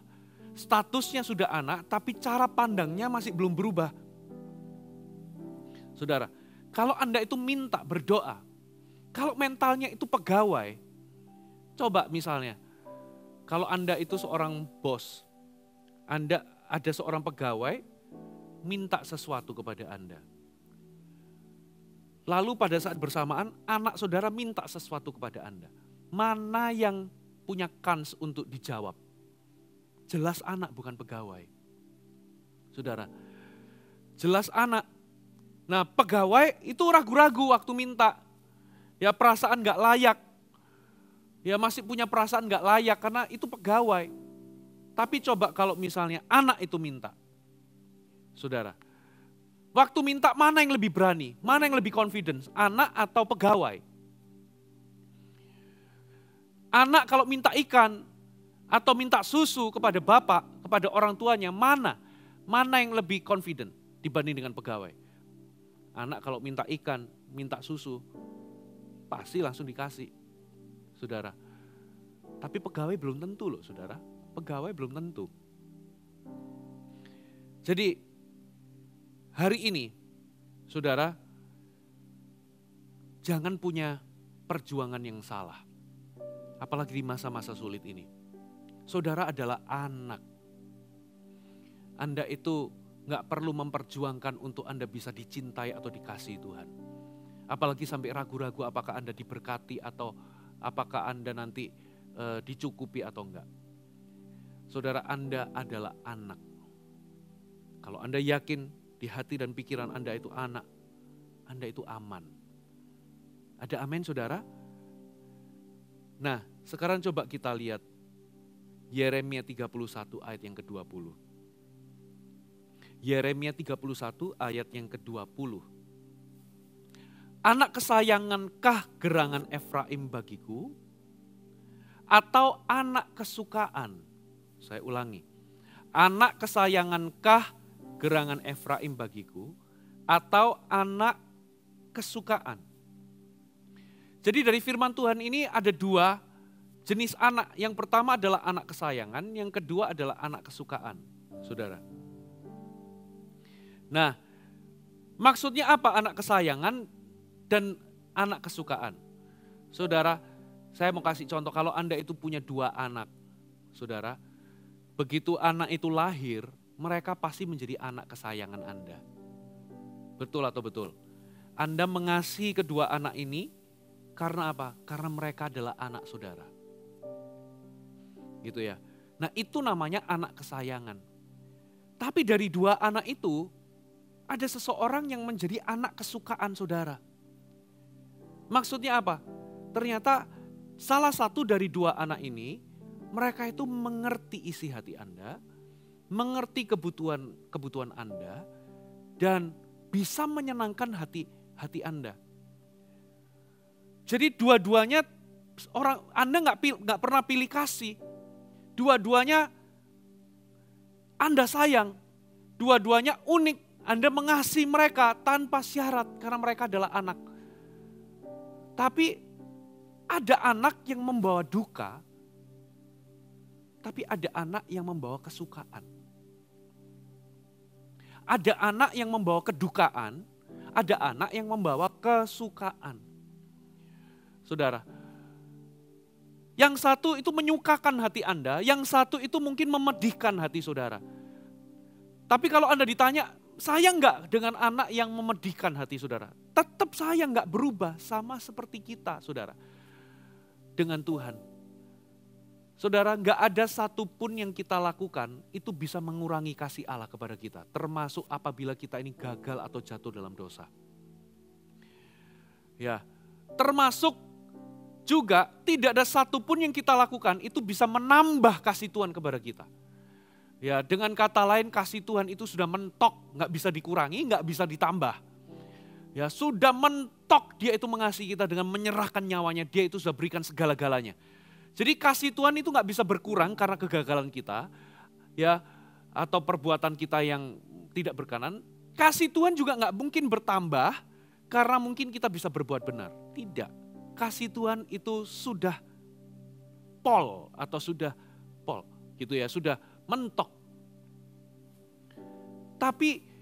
Statusnya sudah anak, tapi cara pandangnya masih belum berubah. Saudara, kalau Anda itu minta berdoa, kalau mentalnya itu pegawai, coba misalnya, kalau Anda itu seorang bos, Anda ada seorang pegawai, minta sesuatu kepada Anda. Lalu pada saat bersamaan, anak saudara minta sesuatu kepada Anda. Mana yang punya kans untuk dijawab? Jelas anak bukan pegawai. Saudara, jelas anak. Nah pegawai itu ragu-ragu waktu minta. Ya perasaan gak layak. Ya masih punya perasaan gak layak karena itu pegawai. Tapi coba kalau misalnya anak itu minta. Saudara, waktu minta mana yang lebih berani? Mana yang lebih confidence? Anak atau pegawai? Anak kalau minta ikan atau minta susu kepada bapak, kepada orang tuanya, mana yang lebih confident dibanding dengan pegawai? Anak kalau minta ikan, minta susu, pasti langsung dikasih, saudara. Tapi pegawai belum tentu loh, saudara. Pegawai belum tentu. Jadi hari ini, saudara, jangan punya perjuangan yang salah. Apalagi di masa-masa sulit ini. Saudara adalah anak. Anda itu gak perlu memperjuangkan untuk Anda bisa dicintai atau dikasihi Tuhan. Apalagi sampai ragu-ragu apakah Anda diberkati atau apakah Anda nanti dicukupi atau enggak. Saudara, Anda adalah anak. Kalau Anda yakin di hati dan pikiran Anda itu anak, Anda itu aman. Ada amin, saudara? Nah, sekarang coba kita lihat Yeremia 31 ayat yang ke-20. Yeremia 31 ayat yang ke-20. Anak kesayangankah gerangan Efraim bagiku? Atau anak kesukaan? Saya ulangi. Anak kesayangankah gerangan Efraim bagiku? Atau anak kesukaan? Jadi dari firman Tuhan ini ada dua jenis anak. Yang pertama adalah anak kesayangan, yang kedua adalah anak kesukaan, saudara. Nah, maksudnya apa anak kesayangan dan anak kesukaan? Saudara, saya mau kasih contoh, kalau Anda itu punya dua anak, saudara, begitu anak itu lahir, mereka pasti menjadi anak kesayangan Anda. Betul atau betul? Anda mengasihi kedua anak ini karena apa? Karena mereka adalah anak saudara. Gitu ya. Nah itu namanya anak kesayangan. Tapi dari dua anak itu, ada seseorang yang menjadi anak kesukaan saudara. Maksudnya apa? Ternyata salah satu dari dua anak ini, mereka itu mengerti isi hati Anda, mengerti kebutuhan Anda, dan bisa menyenangkan hati Anda. Jadi dua-duanya Anda nggak pernah pilih kasih. Dua-duanya Anda sayang, dua-duanya unik. Anda mengasihi mereka tanpa syarat karena mereka adalah anak. Tapi ada anak yang membawa duka, tapi ada anak yang membawa kesukaan. Ada anak yang membawa kedukaan, ada anak yang membawa kesukaan. Saudara, yang satu itu menyukakan hati Anda, yang satu itu mungkin memedihkan hati saudara. Tapi kalau Anda ditanya, sayang enggak dengan anak yang memedihkan hati saudara? Tetap sayang, enggak berubah, sama seperti kita saudara. dengan Tuhan. Saudara, nggak ada satupun yang kita lakukan itu bisa mengurangi kasih Allah kepada kita. Termasuk apabila kita ini gagal atau jatuh dalam dosa. Ya, termasuk juga tidak ada satupun yang kita lakukan itu bisa menambah kasih Tuhan kepada kita. Ya, dengan kata lain kasih Tuhan itu sudah mentok, nggak bisa dikurangi, nggak bisa ditambah. Ya, sudah mentok dia itu mengasihi kita dengan menyerahkan nyawanya, dia itu sudah berikan segala-galanya. Jadi kasih Tuhan itu nggak bisa berkurang karena kegagalan kita, ya, atau perbuatan kita yang tidak berkenan. Kasih Tuhan juga nggak mungkin bertambah karena mungkin kita bisa berbuat benar. Tidak, kasih Tuhan itu sudah pol atau sudah pol, gitu ya, sudah mentok. Tapi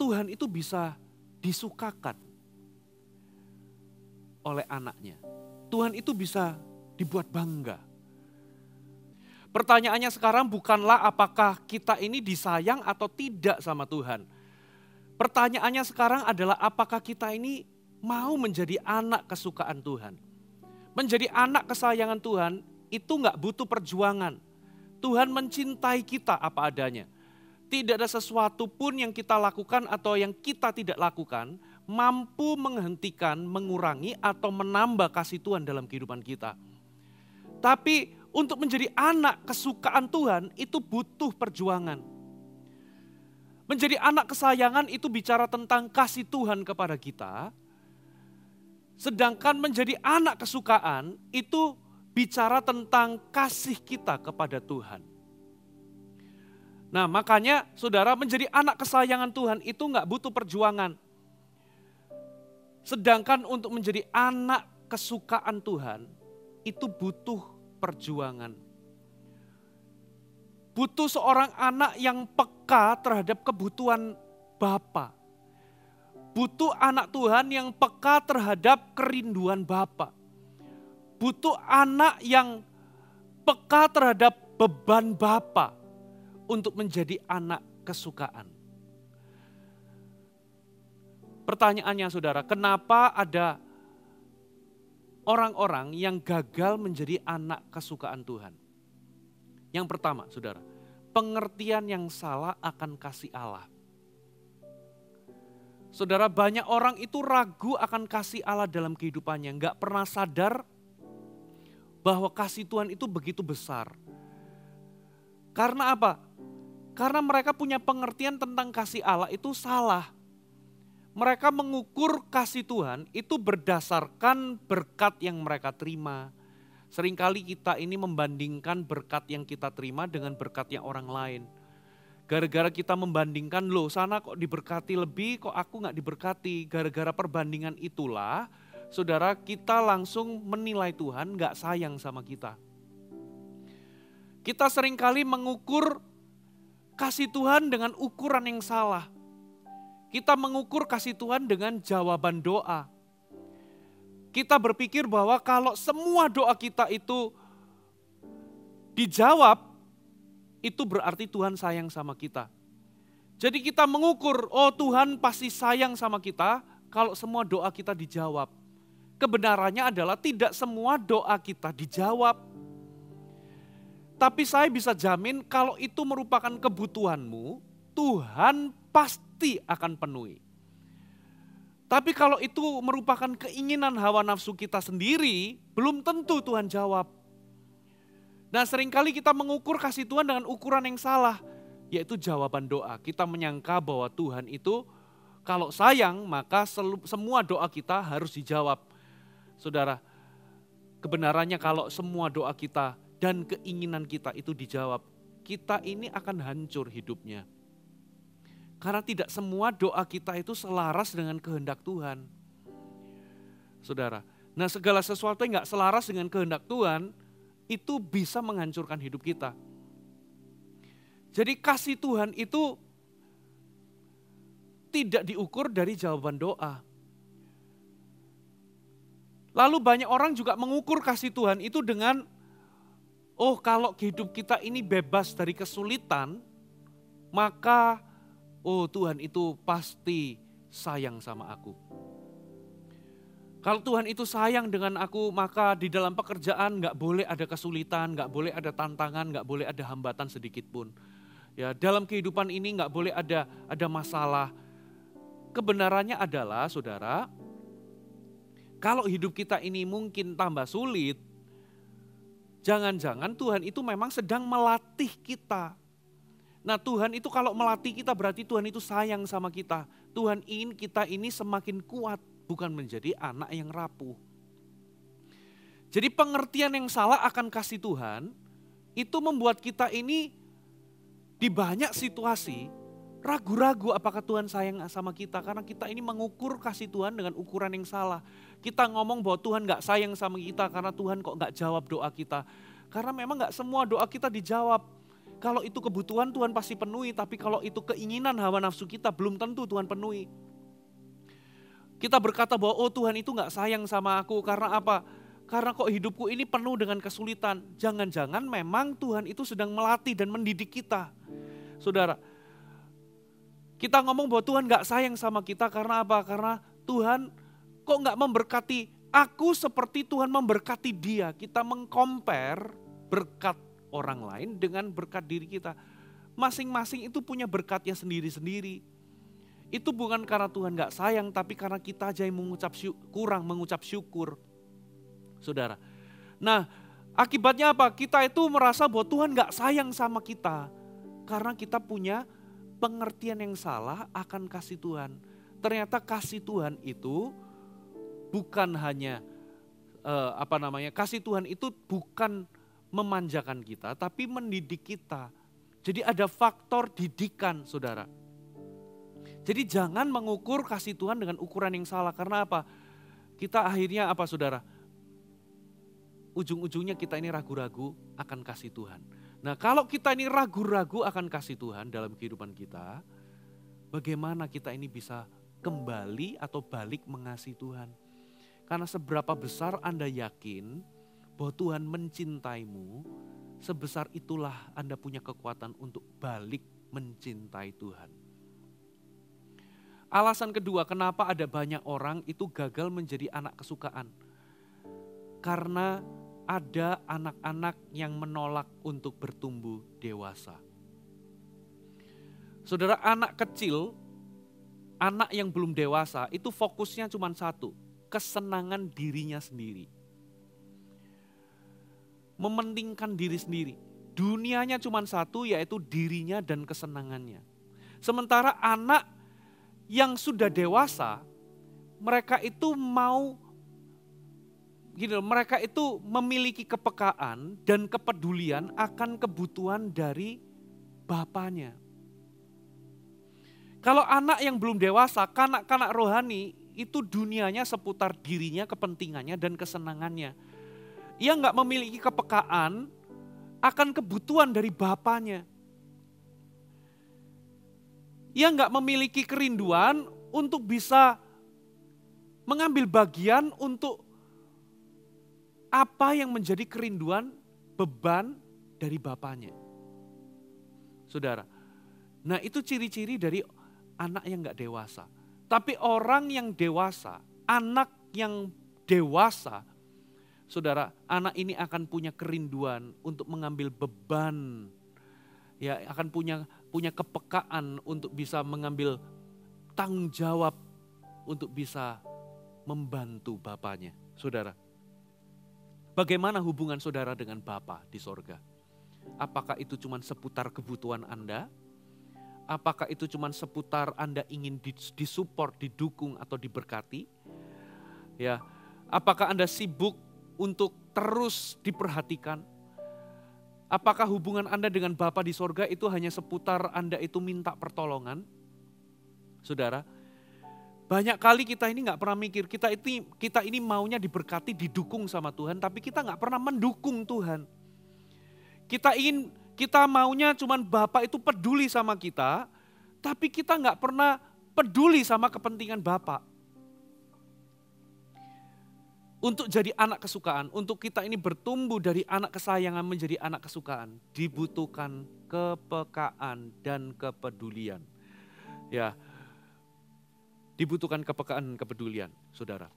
Tuhan itu bisa disukakan oleh anaknya. Tuhan itu bisa dibuat bangga. Pertanyaannya sekarang bukanlah apakah kita ini disayang atau tidak sama Tuhan. Pertanyaannya sekarang adalah apakah kita ini mau menjadi anak kesukaan Tuhan. Menjadi anak kesayangan Tuhan itu gak butuh perjuangan. Tuhan mencintai kita apa adanya. Tidak ada sesuatu pun yang kita lakukan atau yang kita tidak lakukan mampu menghentikan, mengurangi atau menambah kasih Tuhan dalam kehidupan kita. Tapi untuk menjadi anak kesukaan Tuhan itu butuh perjuangan. Menjadi anak kesayangan itu bicara tentang kasih Tuhan kepada kita. Sedangkan menjadi anak kesukaan itu bicara tentang kasih kita kepada Tuhan. Nah, makanya saudara, menjadi anak kesayangan Tuhan itu gak butuh perjuangan. Sedangkan untuk menjadi anak kesukaan Tuhan itu butuh perjuangan. Butuh seorang anak yang peka terhadap kebutuhan Bapa. Butuh anak Tuhan yang peka terhadap kerinduan Bapa. Butuh anak yang peka terhadap beban Bapa untuk menjadi anak kesukaan. Pertanyaannya saudara, kenapa ada orang-orang yang gagal menjadi anak kesukaan Tuhan? Yang pertama saudara, pengertian yang salah akan kasih Allah. Saudara, banyak orang itu ragu akan kasih Allah dalam kehidupannya, nggak pernah sadar bahwa kasih Tuhan itu begitu besar. Karena apa? Karena mereka punya pengertian tentang kasih Allah itu salah. Mereka mengukur kasih Tuhan itu berdasarkan berkat yang mereka terima. Seringkali kita ini membandingkan berkat yang kita terima dengan berkat yang orang lain. Gara-gara kita membandingkan, loh sana kok diberkati lebih, kok aku gak diberkati. Gara-gara perbandingan itulah, saudara, kita langsung menilai Tuhan gak sayang sama kita. Kita seringkali mengukur kasih Tuhan dengan ukuran yang salah. Kita mengukur kasih Tuhan dengan jawaban doa. Kita berpikir bahwa kalau semua doa kita itu dijawab, itu berarti Tuhan sayang sama kita. Jadi kita mengukur, oh Tuhan pasti sayang sama kita kalau semua doa kita dijawab. Kebenarannya adalah tidak semua doa kita dijawab. Tapi saya bisa jamin kalau itu merupakan kebutuhanmu, Tuhan pasti akan penuhi. Tapi kalau itu merupakan keinginan hawa nafsu kita sendiri, belum tentu Tuhan jawab. Nah, seringkali kita mengukur kasih Tuhan dengan ukuran yang salah, yaitu jawaban doa. Kita menyangka bahwa Tuhan itu kalau sayang maka semua doa kita harus dijawab. Saudara, kebenarannya kalau semua doa kita dan keinginan kita itu dijawab, kita ini akan hancur hidupnya. Karena tidak semua doa kita itu selaras dengan kehendak Tuhan. Saudara, nah segala sesuatu yang gak selaras dengan kehendak Tuhan, itu bisa menghancurkan hidup kita. Jadi kasih Tuhan itu tidak diukur dari jawaban doa. Lalu banyak orang juga mengukur kasih Tuhan itu dengan, oh kalau hidup kita ini bebas dari kesulitan, maka oh Tuhan itu pasti sayang sama aku. Kalau Tuhan itu sayang dengan aku, maka di dalam pekerjaan nggak boleh ada kesulitan, nggak boleh ada tantangan, nggak boleh ada hambatan sedikit pun. Ya, dalam kehidupan ini nggak boleh ada masalah. Kebenarannya adalah, saudara, kalau hidup kita ini mungkin tambah sulit, jangan-jangan Tuhan itu memang sedang melatih kita. Nah, Tuhan itu kalau melatih kita berarti Tuhan itu sayang sama kita. Tuhan ingin kita ini semakin kuat, bukan menjadi anak yang rapuh. Jadi pengertian yang salah akan kasih Tuhan, itu membuat kita ini di banyak situasi ragu-ragu apakah Tuhan sayang sama kita. Karena kita ini mengukur kasih Tuhan dengan ukuran yang salah. Kita ngomong bahwa Tuhan gak sayang sama kita karena Tuhan kok gak jawab doa kita. Karena memang gak semua doa kita dijawab. Kalau itu kebutuhan Tuhan pasti penuhi, tapi kalau itu keinginan hawa nafsu kita belum tentu Tuhan penuhi. Kita berkata bahwa oh Tuhan itu gak sayang sama aku karena apa? Karena kok hidupku ini penuh dengan kesulitan. Jangan-jangan memang Tuhan itu sedang melatih dan mendidik kita. Saudara, kita ngomong bahwa Tuhan gak sayang sama kita karena apa? Karena Tuhan kok gak memberkati aku seperti Tuhan memberkati dia. Kita meng-compare berkat orang lain dengan berkat diri kita. Masing-masing itu punya berkatnya sendiri-sendiri. Itu bukan karena Tuhan gak sayang, tapi karena kita aja yang kurang mengucap syukur. Saudara, nah akibatnya apa? Kita itu merasa bahwa Tuhan gak sayang sama kita. Karena kita punya pengertian yang salah akan kasih Tuhan. Ternyata kasih Tuhan itu bukan hanya, kasih Tuhan itu bukan memanjakan kita, tapi mendidik kita. Jadi ada faktor didikan, saudara. Jadi jangan mengukur kasih Tuhan dengan ukuran yang salah. Karena apa? Kita akhirnya apa, saudara? Ujung-ujungnya kita ini ragu-ragu akan kasih Tuhan. Nah, kalau kita ini ragu-ragu akan kasih Tuhan dalam kehidupan kita, bagaimana kita ini bisa kembali atau balik mengasihi Tuhan? Karena seberapa besar Anda yakin bahwa Tuhan mencintaimu, sebesar itulah Anda punya kekuatan untuk balik mencintai Tuhan. Alasan kedua, kenapa ada banyak orang itu gagal menjadi anak kesukaan? Karena ada anak-anak yang menolak untuk bertumbuh dewasa. Saudara, anak kecil, anak yang belum dewasa itu fokusnya cuma satu, kesenangan dirinya sendiri. Mementingkan diri sendiri. Dunianya cuma satu, yaitu dirinya dan kesenangannya. Sementara anak yang sudah dewasa, mereka itu mereka itu memiliki kepekaan dan kepedulian akan kebutuhan dari bapaknya. Kalau anak yang belum dewasa, kanak-kanak rohani, itu dunianya seputar dirinya, kepentingannya dan kesenangannya. Ia nggak memiliki kepekaan akan kebutuhan dari bapaknya. Ia nggak memiliki kerinduan untuk bisa mengambil bagian untuk apa yang menjadi kerinduan, beban dari bapaknya. Saudara, nah itu ciri-ciri dari anak yang nggak dewasa. Tapi orang yang dewasa, anak yang dewasa, saudara, anak ini akan punya kerinduan untuk mengambil beban. Ya, akan punya kepekaan untuk bisa mengambil tanggung jawab untuk bisa membantu bapaknya. Saudara, bagaimana hubungan saudara dengan Bapa di sorga? Apakah itu cuma seputar kebutuhan Anda? Apakah itu cuma seputar Anda ingin disupport, didukung atau diberkati? Ya, apakah Anda sibuk untuk terus diperhatikan? Apakah hubungan Anda dengan Bapa di sorga itu hanya seputar Anda itu minta pertolongan? Saudara, banyak kali kita ini gak pernah mikir, kita ini maunya diberkati, didukung sama Tuhan, tapi kita gak pernah mendukung Tuhan. Kita maunya cuman Bapa itu peduli sama kita, tapi kita gak pernah peduli sama kepentingan Bapa. Untuk jadi anak kesukaan, untuk kita ini bertumbuh dari anak kesayangan menjadi anak kesukaan, dibutuhkan kepekaan dan kepedulian. Ya, dibutuhkan kepekaan dan kepedulian, saudara.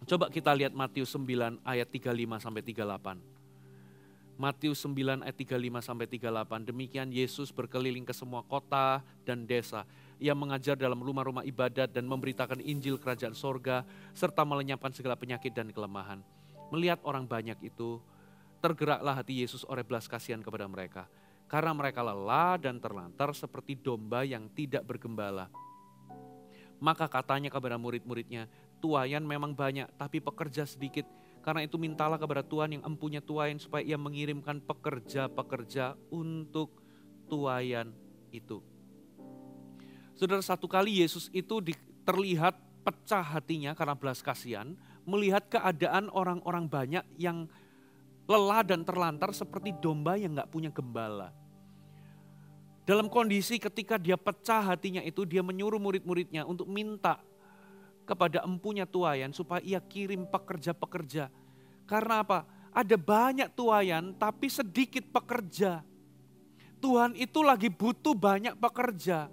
Coba kita lihat Matius 9 ayat 35 sampai 38. Matius 9 ayat 35 sampai 38. Demikian Yesus berkeliling ke semua kota dan desa. Ia mengajar dalam rumah-rumah ibadat dan memberitakan Injil kerajaan sorga serta melenyapkan segala penyakit dan kelemahan. Melihat orang banyak itu, tergeraklah hati Yesus oleh belas kasihan kepada mereka. Karena mereka lelah dan terlantar seperti domba yang tidak bergembala. Maka katanya kepada murid-muridnya, tuaian memang banyak tapi pekerja sedikit. Karena itu mintalah kepada Tuhan yang empunya tuaian supaya ia mengirimkan pekerja-pekerja untuk tuaian itu. Saudara, satu kali Yesus itu terlihat pecah hatinya karena belas kasihan, melihat keadaan orang-orang banyak yang lelah dan terlantar seperti domba yang gak punya gembala. Dalam kondisi ketika dia pecah hatinya itu, dia menyuruh murid-muridnya untuk minta kepada empunya tuaian supaya ia kirim pekerja-pekerja. Karena apa? Ada banyak tuaian tapi sedikit pekerja. Tuhan itu lagi butuh banyak pekerja.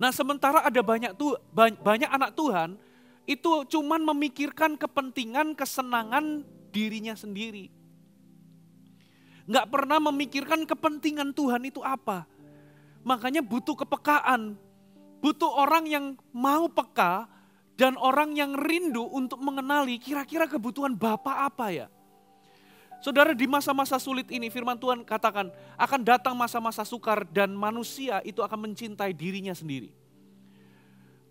Nah, sementara ada banyak anak Tuhan itu cuman memikirkan kepentingan, kesenangan dirinya sendiri. Nggak pernah memikirkan kepentingan Tuhan itu apa. Makanya butuh kepekaan. Butuh orang yang mau peka dan orang yang rindu untuk mengenali kira-kira kebutuhan Bapa apa ya. Saudara, di masa-masa sulit ini firman Tuhan katakan akan datang masa-masa sukar dan manusia itu akan mencintai dirinya sendiri.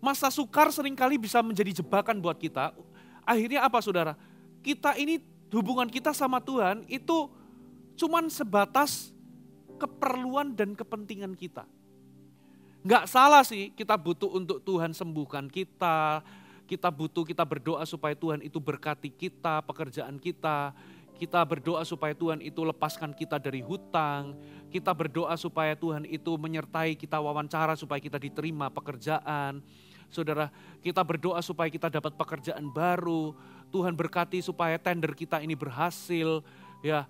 Masa sukar seringkali bisa menjadi jebakan buat kita. Akhirnya apa saudara? Kita ini, hubungan kita sama Tuhan itu cuman sebatas keperluan dan kepentingan kita. Nggak salah sih kita butuh untuk Tuhan sembuhkan kita. Kita berdoa supaya Tuhan itu berkati kita, pekerjaan kita. Kita berdoa supaya Tuhan itu lepaskan kita dari hutang. Kita berdoa supaya Tuhan itu menyertai kita wawancara supaya kita diterima pekerjaan. Saudara, kita berdoa supaya kita dapat pekerjaan baru. Tuhan berkati supaya tender kita ini berhasil. Ya,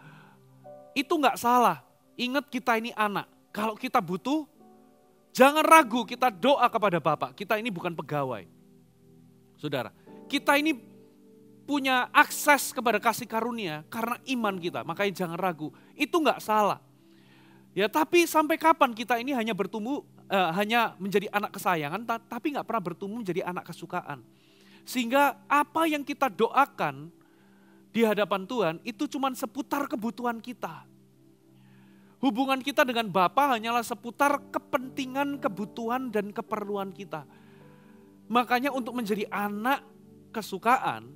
itu nggak salah. Ingat kita ini anak. Kalau kita butuh, jangan ragu kita doa kepada Bapa. Kita ini bukan pegawai. Saudara, kita ini punya akses kepada kasih karunia karena iman kita. Makanya jangan ragu. Itu nggak salah. Ya, tapi sampai kapan kita ini hanya bertumbuh, hanya menjadi anak kesayangan, tapi nggak pernah bertumbuh menjadi anak kesukaan. Sehingga apa yang kita doakan di hadapan Tuhan itu cuma seputar kebutuhan kita. Hubungan kita dengan Bapa hanyalah seputar kepentingan, kebutuhan, dan keperluan kita. Makanya untuk menjadi anak kesukaan,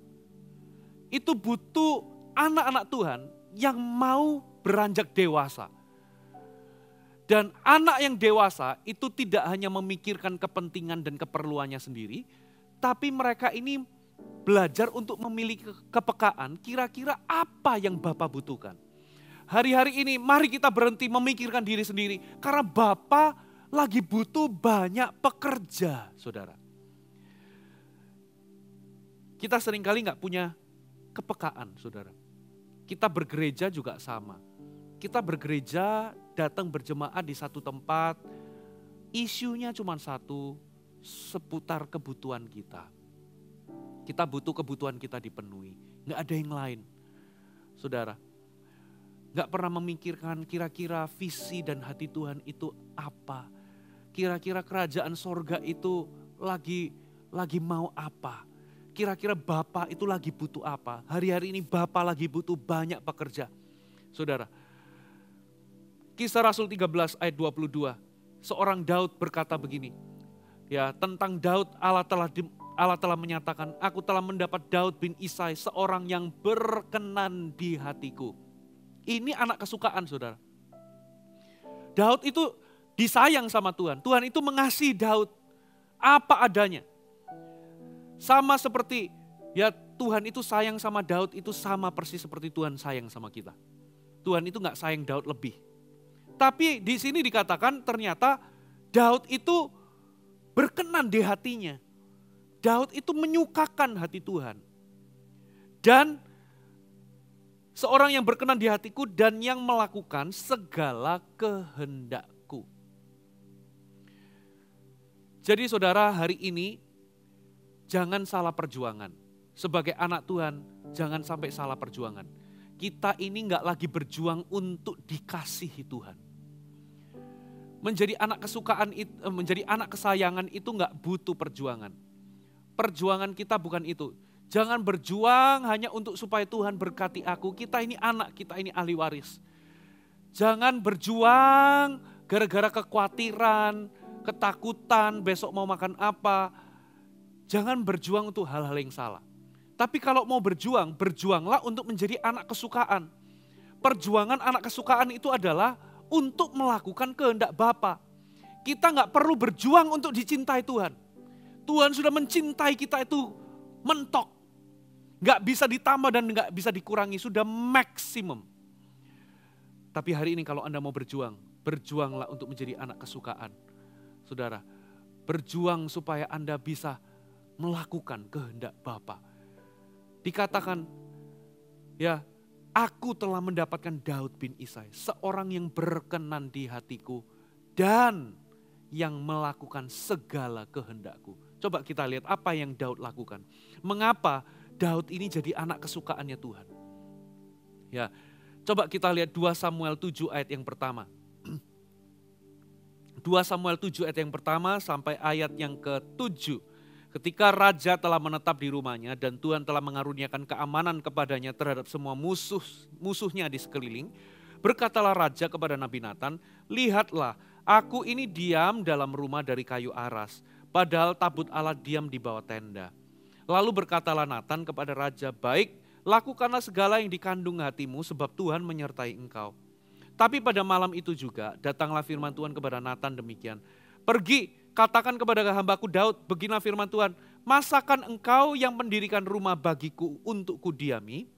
itu butuh anak-anak Tuhan yang mau beranjak dewasa. Dan anak yang dewasa itu tidak hanya memikirkan kepentingan dan keperluannya sendiri, tapi mereka ini belajar untuk memiliki kepekaan kira-kira apa yang Bapa butuhkan. Hari-hari ini mari kita berhenti memikirkan diri sendiri karena Bapa lagi butuh banyak pekerja, saudara. Kita seringkali nggak punya kepekaan, saudara. Kita bergereja juga sama. Kita bergereja, datang berjemaat di satu tempat, isunya cuma satu, seputar kebutuhan kita. Kita butuh kebutuhan kita dipenuhi, nggak ada yang lain. Saudara, nggak pernah memikirkan kira-kira visi dan hati Tuhan itu apa. Kira-kira kerajaan sorga itu lagi mau apa. Kira-kira Bapa itu lagi butuh apa. Hari-hari ini Bapa lagi butuh banyak pekerja. Saudara, Kisah Rasul 13 ayat 22. Seorang Daud berkata begini. Ya, tentang Daud Allah telah menyatakan, aku telah mendapat Daud bin Isai, seorang yang berkenan di hatiku. Ini anak kesukaan, saudara. Daud itu disayang sama Tuhan. Tuhan itu mengasihi Daud apa adanya. Sama seperti ya Tuhan itu sayang sama Daud itu sama persis seperti Tuhan sayang sama kita. Tuhan itu gak sayang Daud lebih. Tapi di sini dikatakan ternyata Daud itu berkenan di hatinya. Daud itu menyukakan hati Tuhan. Dan seorang yang berkenan di hatiku dan yang melakukan segala kehendakku. Jadi saudara, hari ini jangan salah perjuangan. Sebagai anak Tuhan, jangan sampai salah perjuangan. Kita ini nggak lagi berjuang untuk dikasihi Tuhan. Menjadi anak kesukaan, menjadi anak kesayangan itu nggak butuh perjuangan. Perjuangan kita bukan itu. Jangan berjuang hanya untuk supaya Tuhan berkati aku. Kita ini anak, kita ini ahli waris. Jangan berjuang gara-gara kekhawatiran, ketakutan, besok mau makan apa. Jangan berjuang untuk hal-hal yang salah. Tapi kalau mau berjuang, berjuanglah untuk menjadi anak kesukaan. Perjuangan anak kesukaan itu adalah untuk melakukan kehendak Bapa. Kita nggak perlu berjuang untuk dicintai Tuhan. Tuhan sudah mencintai kita itu mentok. Nggak bisa ditambah dan nggak bisa dikurangi, sudah maksimum. Tapi hari ini kalau Anda mau berjuang, berjuanglah untuk menjadi anak kesukaan. Saudara, berjuang supaya Anda bisa melakukan kehendak Bapa. Dikatakan, ya, aku telah mendapatkan Daud bin Isai, seorang yang berkenan di hatiku dan yang melakukan segala kehendakku. Coba kita lihat apa yang Daud lakukan. Mengapa Daud ini jadi anak kesukaannya Tuhan? Ya, coba kita lihat 2 Samuel 7 ayat yang pertama. 2 Samuel 7 ayat yang pertama sampai ayat yang ke-7. Ketika raja telah menetap di rumahnya dan Tuhan telah mengaruniakan keamanan kepadanya terhadap semua musuhnya di sekeliling, berkatalah raja kepada Nabi Natan, lihatlah, aku ini diam dalam rumah dari kayu aras, padahal tabut Allah diam di bawah tenda. Lalu berkatalah Natan kepada raja, baik, lakukanlah segala yang dikandung hatimu sebab Tuhan menyertai engkau. Tapi pada malam itu juga datanglah firman Tuhan kepada Natan demikian, pergi, katakan kepada hambaku Daud, beginilah firman Tuhan, masakan engkau yang mendirikan rumah bagiku untuk kudiami?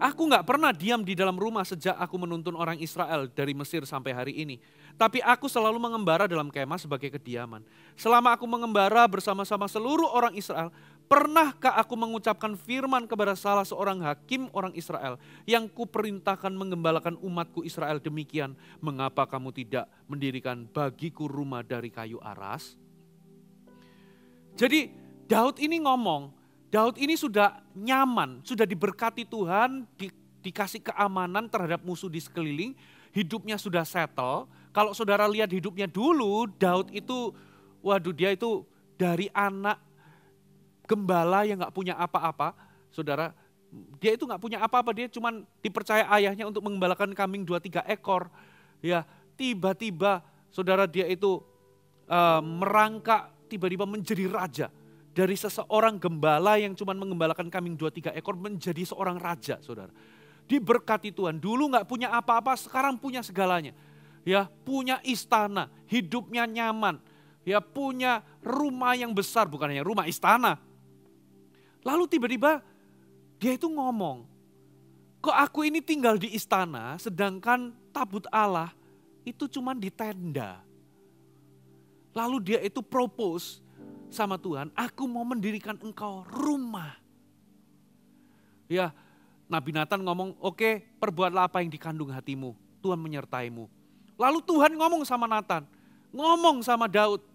Aku gak pernah diam di dalam rumah sejak aku menuntun orang Israel dari Mesir sampai hari ini. Tapi aku selalu mengembara dalam kemah sebagai kediaman. Selama aku mengembara bersama-sama seluruh orang Israel, pernahkah aku mengucapkan firman kepada salah seorang hakim orang Israel yang kuperintahkan menggembalakan umatku Israel demikian, mengapa kamu tidak mendirikan bagiku rumah dari kayu aras? Jadi Daud ini ngomong, Daud ini sudah nyaman, sudah diberkati Tuhan, dikasih keamanan terhadap musuh di sekeliling, hidupnya sudah settle. Kalau saudara lihat hidupnya dulu, Daud itu, waduh dia itu dari anak gembala yang gak punya apa-apa, saudara, dia itu gak punya apa-apa, dia cuma dipercaya ayahnya untuk mengembalakan kambing 2-3 ekor. Ya, tiba-tiba saudara dia itu merangkak, tiba-tiba menjadi raja. Dari seseorang gembala yang cuma mengembalakan kambing 2-3 ekor menjadi seorang raja, saudara. Diberkati Tuhan, dulu gak punya apa-apa, sekarang punya segalanya. Ya, punya istana, hidupnya nyaman. Ya, punya rumah yang besar, bukan hanya rumah, istana. Lalu tiba-tiba dia itu ngomong, kok aku ini tinggal di istana sedangkan tabut Allah itu cuma di tenda. Lalu dia itu propose sama Tuhan, aku mau mendirikan engkau rumah. Ya, Nabi Natan ngomong, oke, perbuatlah apa yang dikandung hatimu, Tuhan menyertaimu. Lalu Tuhan ngomong sama Natan, ngomong sama Daud,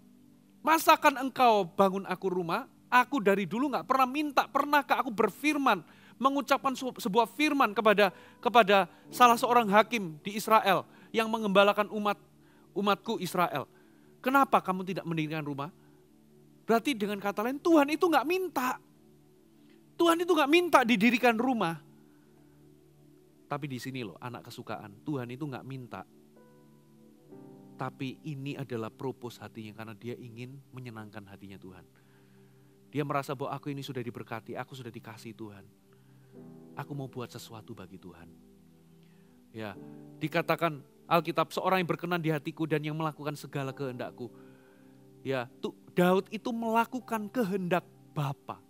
masakan engkau bangun aku rumah? Aku dari dulu gak pernah minta, pernahkah aku berfirman, mengucapkan sebuah firman kepada salah seorang hakim di Israel yang mengembalakan umatku Israel. Kenapa kamu tidak mendirikan rumah? Berarti dengan kata lain Tuhan itu gak minta. Tuhan itu gak minta didirikan rumah. Tapi di sini loh anak kesukaan, Tuhan itu gak minta. Tapi ini adalah propose hatinya karena dia ingin menyenangkan hatinya Tuhan. Dia merasa bahwa aku ini sudah diberkati, aku sudah dikasih Tuhan. Aku mau buat sesuatu bagi Tuhan. Ya, dikatakan Alkitab seorang yang berkenan di hatiku dan yang melakukan segala kehendakku. Ya, Daud itu melakukan kehendak Bapa.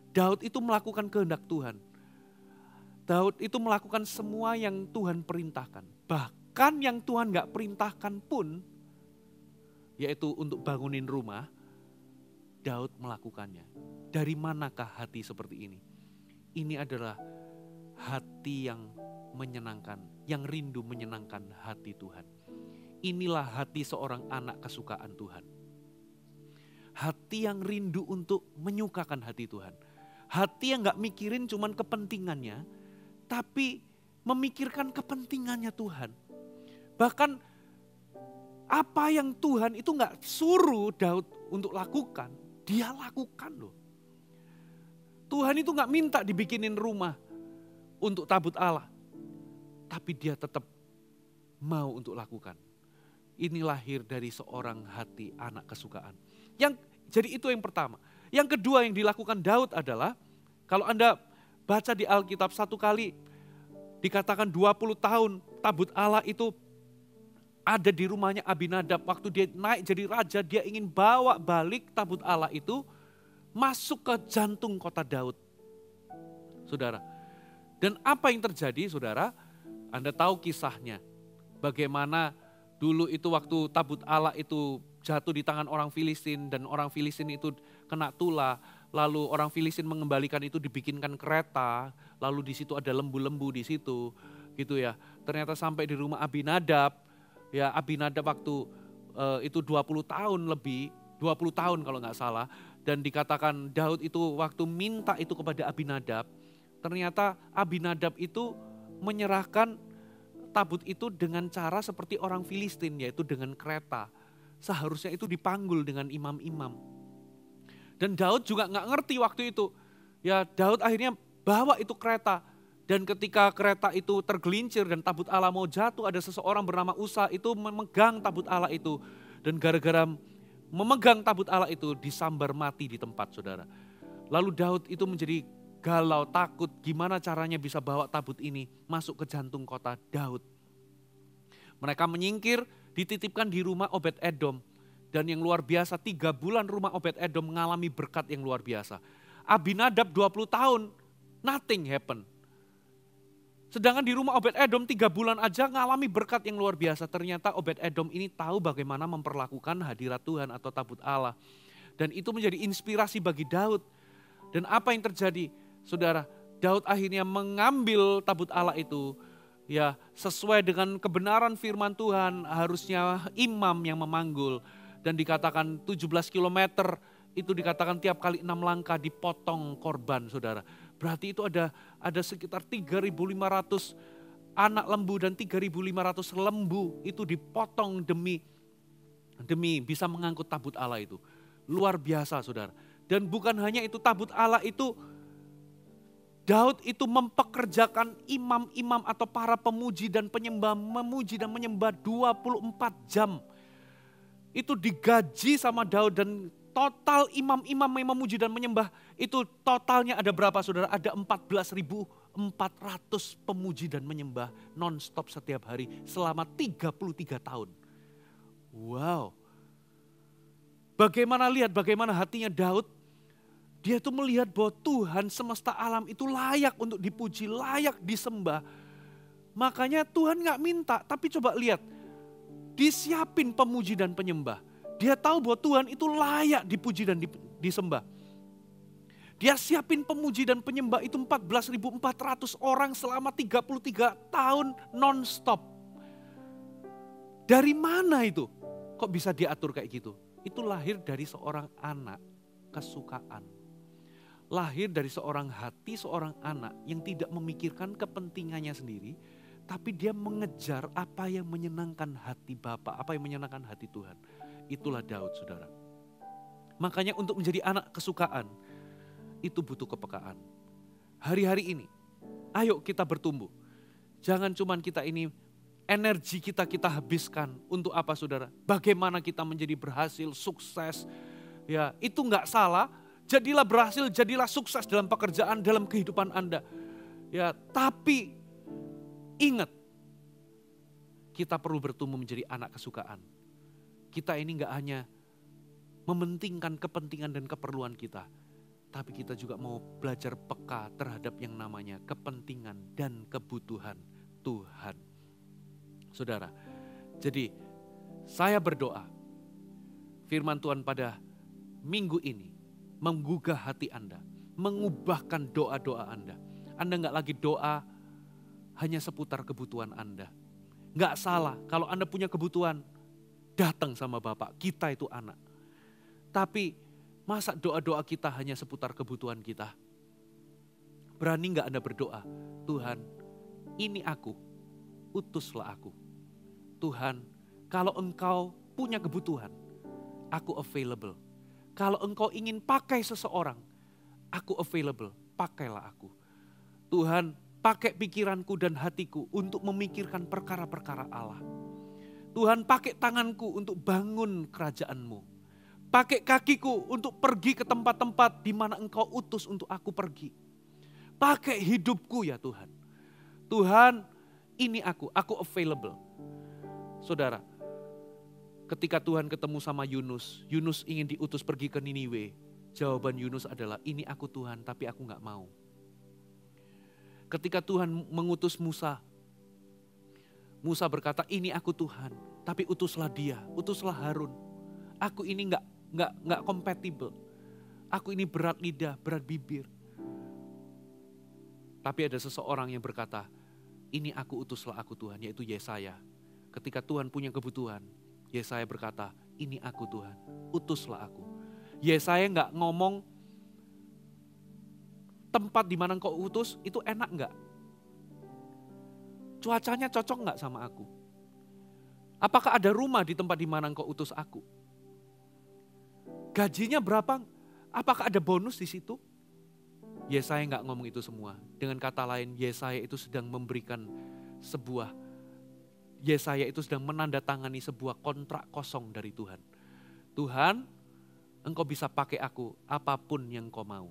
Daud itu melakukan kehendak Tuhan. Daud itu melakukan semua yang Tuhan perintahkan. Bahkan yang Tuhan gak perintahkan pun, yaitu untuk bangunin rumah, Daud melakukannya. Dari manakah hati seperti ini? Ini adalah hati yang menyenangkan, yang rindu menyenangkan hati Tuhan. Inilah hati seorang anak kesukaan Tuhan. Hati hati yang rindu untuk menyukakan hati Tuhan. Hati yang gak mikirin cuman kepentingannya, tapi memikirkan kepentingannya Tuhan. Bahkan apa yang Tuhan itu gak suruh Daud untuk lakukan, dia lakukan loh. Tuhan itu gak minta dibikinin rumah untuk tabut Allah, tapi dia tetap mau untuk lakukan. Ini lahir dari seorang hati anak kesukaan. Jadi itu yang pertama. Yang kedua yang dilakukan Daud adalah, kalau Anda baca di Alkitab satu kali, dikatakan 20 tahun tabut Allah itu ada di rumahnya Abinadab. Waktu dia naik jadi raja, dia ingin bawa balik tabut Allah itu masuk ke jantung kota Daud. Saudara, dan apa yang terjadi saudara? Anda tahu kisahnya. Bagaimana dulu itu waktu tabut Allah itu jatuh di tangan orang Filistin dan orang Filistin itu kena tula, lalu orang Filistin mengembalikan itu dibikinkan kereta, lalu di situ ada lembu-lembu di situ, gitu ya. Ternyata sampai di rumah Abinadab, ya Abinadab waktu itu 20 tahun lebih, 20 tahun kalau nggak salah, dan dikatakan Daud itu waktu minta itu kepada Abinadab, ternyata Abinadab itu menyerahkan tabut itu dengan cara seperti orang Filistin, yaitu dengan kereta. Seharusnya itu dipanggul dengan imam-imam. Dan Daud juga nggak ngerti waktu itu. Ya Daud akhirnya bawa itu kereta. Dan ketika kereta itu tergelincir dan tabut Allah mau jatuh, ada seseorang bernama Usa itu memegang tabut Allah itu. Dan gara-gara memegang tabut Allah itu disambar mati di tempat saudara. Lalu Daud itu menjadi galau, takut gimana caranya bisa bawa tabut ini masuk ke jantung kota Daud. Mereka menyingkir, dititipkan di rumah Obed-Edom. Dan yang luar biasa 3 bulan rumah Obed-Edom mengalami berkat yang luar biasa. Abinadab 20 tahun, nothing happen. Sedangkan di rumah Obed-Edom 3 bulan aja mengalami berkat yang luar biasa. Ternyata Obed-Edom ini tahu bagaimana memperlakukan hadirat Tuhan atau tabut Allah. Dan itu menjadi inspirasi bagi Daud. Dan apa yang terjadi? Saudara, Daud akhirnya mengambil tabut Allah itu, ya sesuai dengan kebenaran firman Tuhan, harusnya imam yang memanggul. Dan dikatakan 17 kilometer, itu dikatakan tiap kali 6 langkah dipotong korban saudara. Berarti itu ada sekitar 3.500 anak lembu dan 3.500 lembu itu dipotong demi bisa mengangkut tabut Allah itu. Luar biasa saudara. Dan bukan hanya itu, tabut Allah itu Daud itu mempekerjakan imam-imam atau para pemuji dan penyembah, memuji dan menyembah 24 jam. Itu digaji sama Daud dan total imam-imam yang memuji dan menyembah itu totalnya ada berapa saudara? Ada 14.400 pemuji dan menyembah non-stop setiap hari selama 33 tahun. Wow. Bagaimana hatinya Daud? Dia tuh melihat bahwa Tuhan semesta alam itu layak untuk dipuji, layak disembah. Makanya Tuhan gak minta, tapi coba lihat. Disiapin pemuji dan penyembah. Dia tahu bahwa Tuhan itu layak dipuji dan disembah. Dia siapin pemuji dan penyembah itu 14.400 orang selama 33 tahun non-stop. Dari mana itu? Kok bisa diatur kayak gitu? Itu lahir dari seorang anak kesukaan. Lahir dari seorang hati, seorang anak yang tidak memikirkan kepentingannya sendiri, tapi dia mengejar apa yang menyenangkan hati Bapa, apa yang menyenangkan hati Tuhan. Itulah Daud, saudara. Makanya untuk menjadi anak kesukaan, itu butuh kepekaan. Hari-hari ini, ayo kita bertumbuh. Jangan cuman kita ini, energi kita habiskan untuk apa saudara? Bagaimana kita menjadi berhasil, sukses. Ya, itu enggak salah. Jadilah berhasil, jadilah sukses dalam pekerjaan, dalam kehidupan Anda. Ya, tapi ingat, kita perlu bertumbuh menjadi anak kesukaan. Kita ini enggak hanya mementingkan kepentingan dan keperluan kita, tapi kita juga mau belajar peka terhadap yang namanya kepentingan dan kebutuhan Tuhan. Saudara, jadi saya berdoa, firman Tuhan pada minggu ini menggugah hati Anda, mengubahkan doa-doa Anda. Anda enggak lagi doa hanya seputar kebutuhan Anda. Enggak salah kalau Anda punya kebutuhan, datang sama Bapak, kita itu anak. Tapi Masa doa-doa kita hanya seputar kebutuhan kita? Berani nggak Anda berdoa, Tuhan, ini aku, utuslah aku. Tuhan, kalau Engkau punya kebutuhan, aku available. Kalau Engkau ingin pakai seseorang, aku available, pakailah aku. Tuhan, pakai pikiranku dan hatiku untuk memikirkan perkara-perkara Allah. Tuhan, pakai tanganku untuk bangun kerajaan-Mu. Pakai kakiku untuk pergi ke tempat-tempat di mana Engkau utus untuk aku pergi. Pakai hidupku ya Tuhan. Tuhan, ini aku available. Saudara, ketika Tuhan ketemu sama Yunus, Yunus ingin diutus pergi ke Niniwe. Jawaban Yunus adalah, ini aku Tuhan, tapi aku gak mau. Ketika Tuhan mengutus Musa, Musa berkata, ini aku Tuhan, tapi utuslah dia, utuslah Harun. Aku ini nggak kompatibel. Aku ini berat lidah, berat bibir. Tapi ada seseorang yang berkata, ini aku utuslah aku Tuhan, yaitu Yesaya. Ketika Tuhan punya kebutuhan, Yesaya berkata, ini aku Tuhan, utuslah aku. Yesaya nggak ngomong tempat di mana Engkau utus itu enak nggak? Cuacanya cocok nggak sama aku? Apakah ada rumah di tempat di mana Engkau utus aku? Gajinya berapa? Apakah ada bonus di situ? Yesaya nggak ngomong itu semua. Dengan kata lain, Yesaya itu sedang memberikan Yesaya itu sedang menandatangani sebuah kontrak kosong dari Tuhan. Tuhan, Engkau bisa pakai aku apapun yang Engkau mau.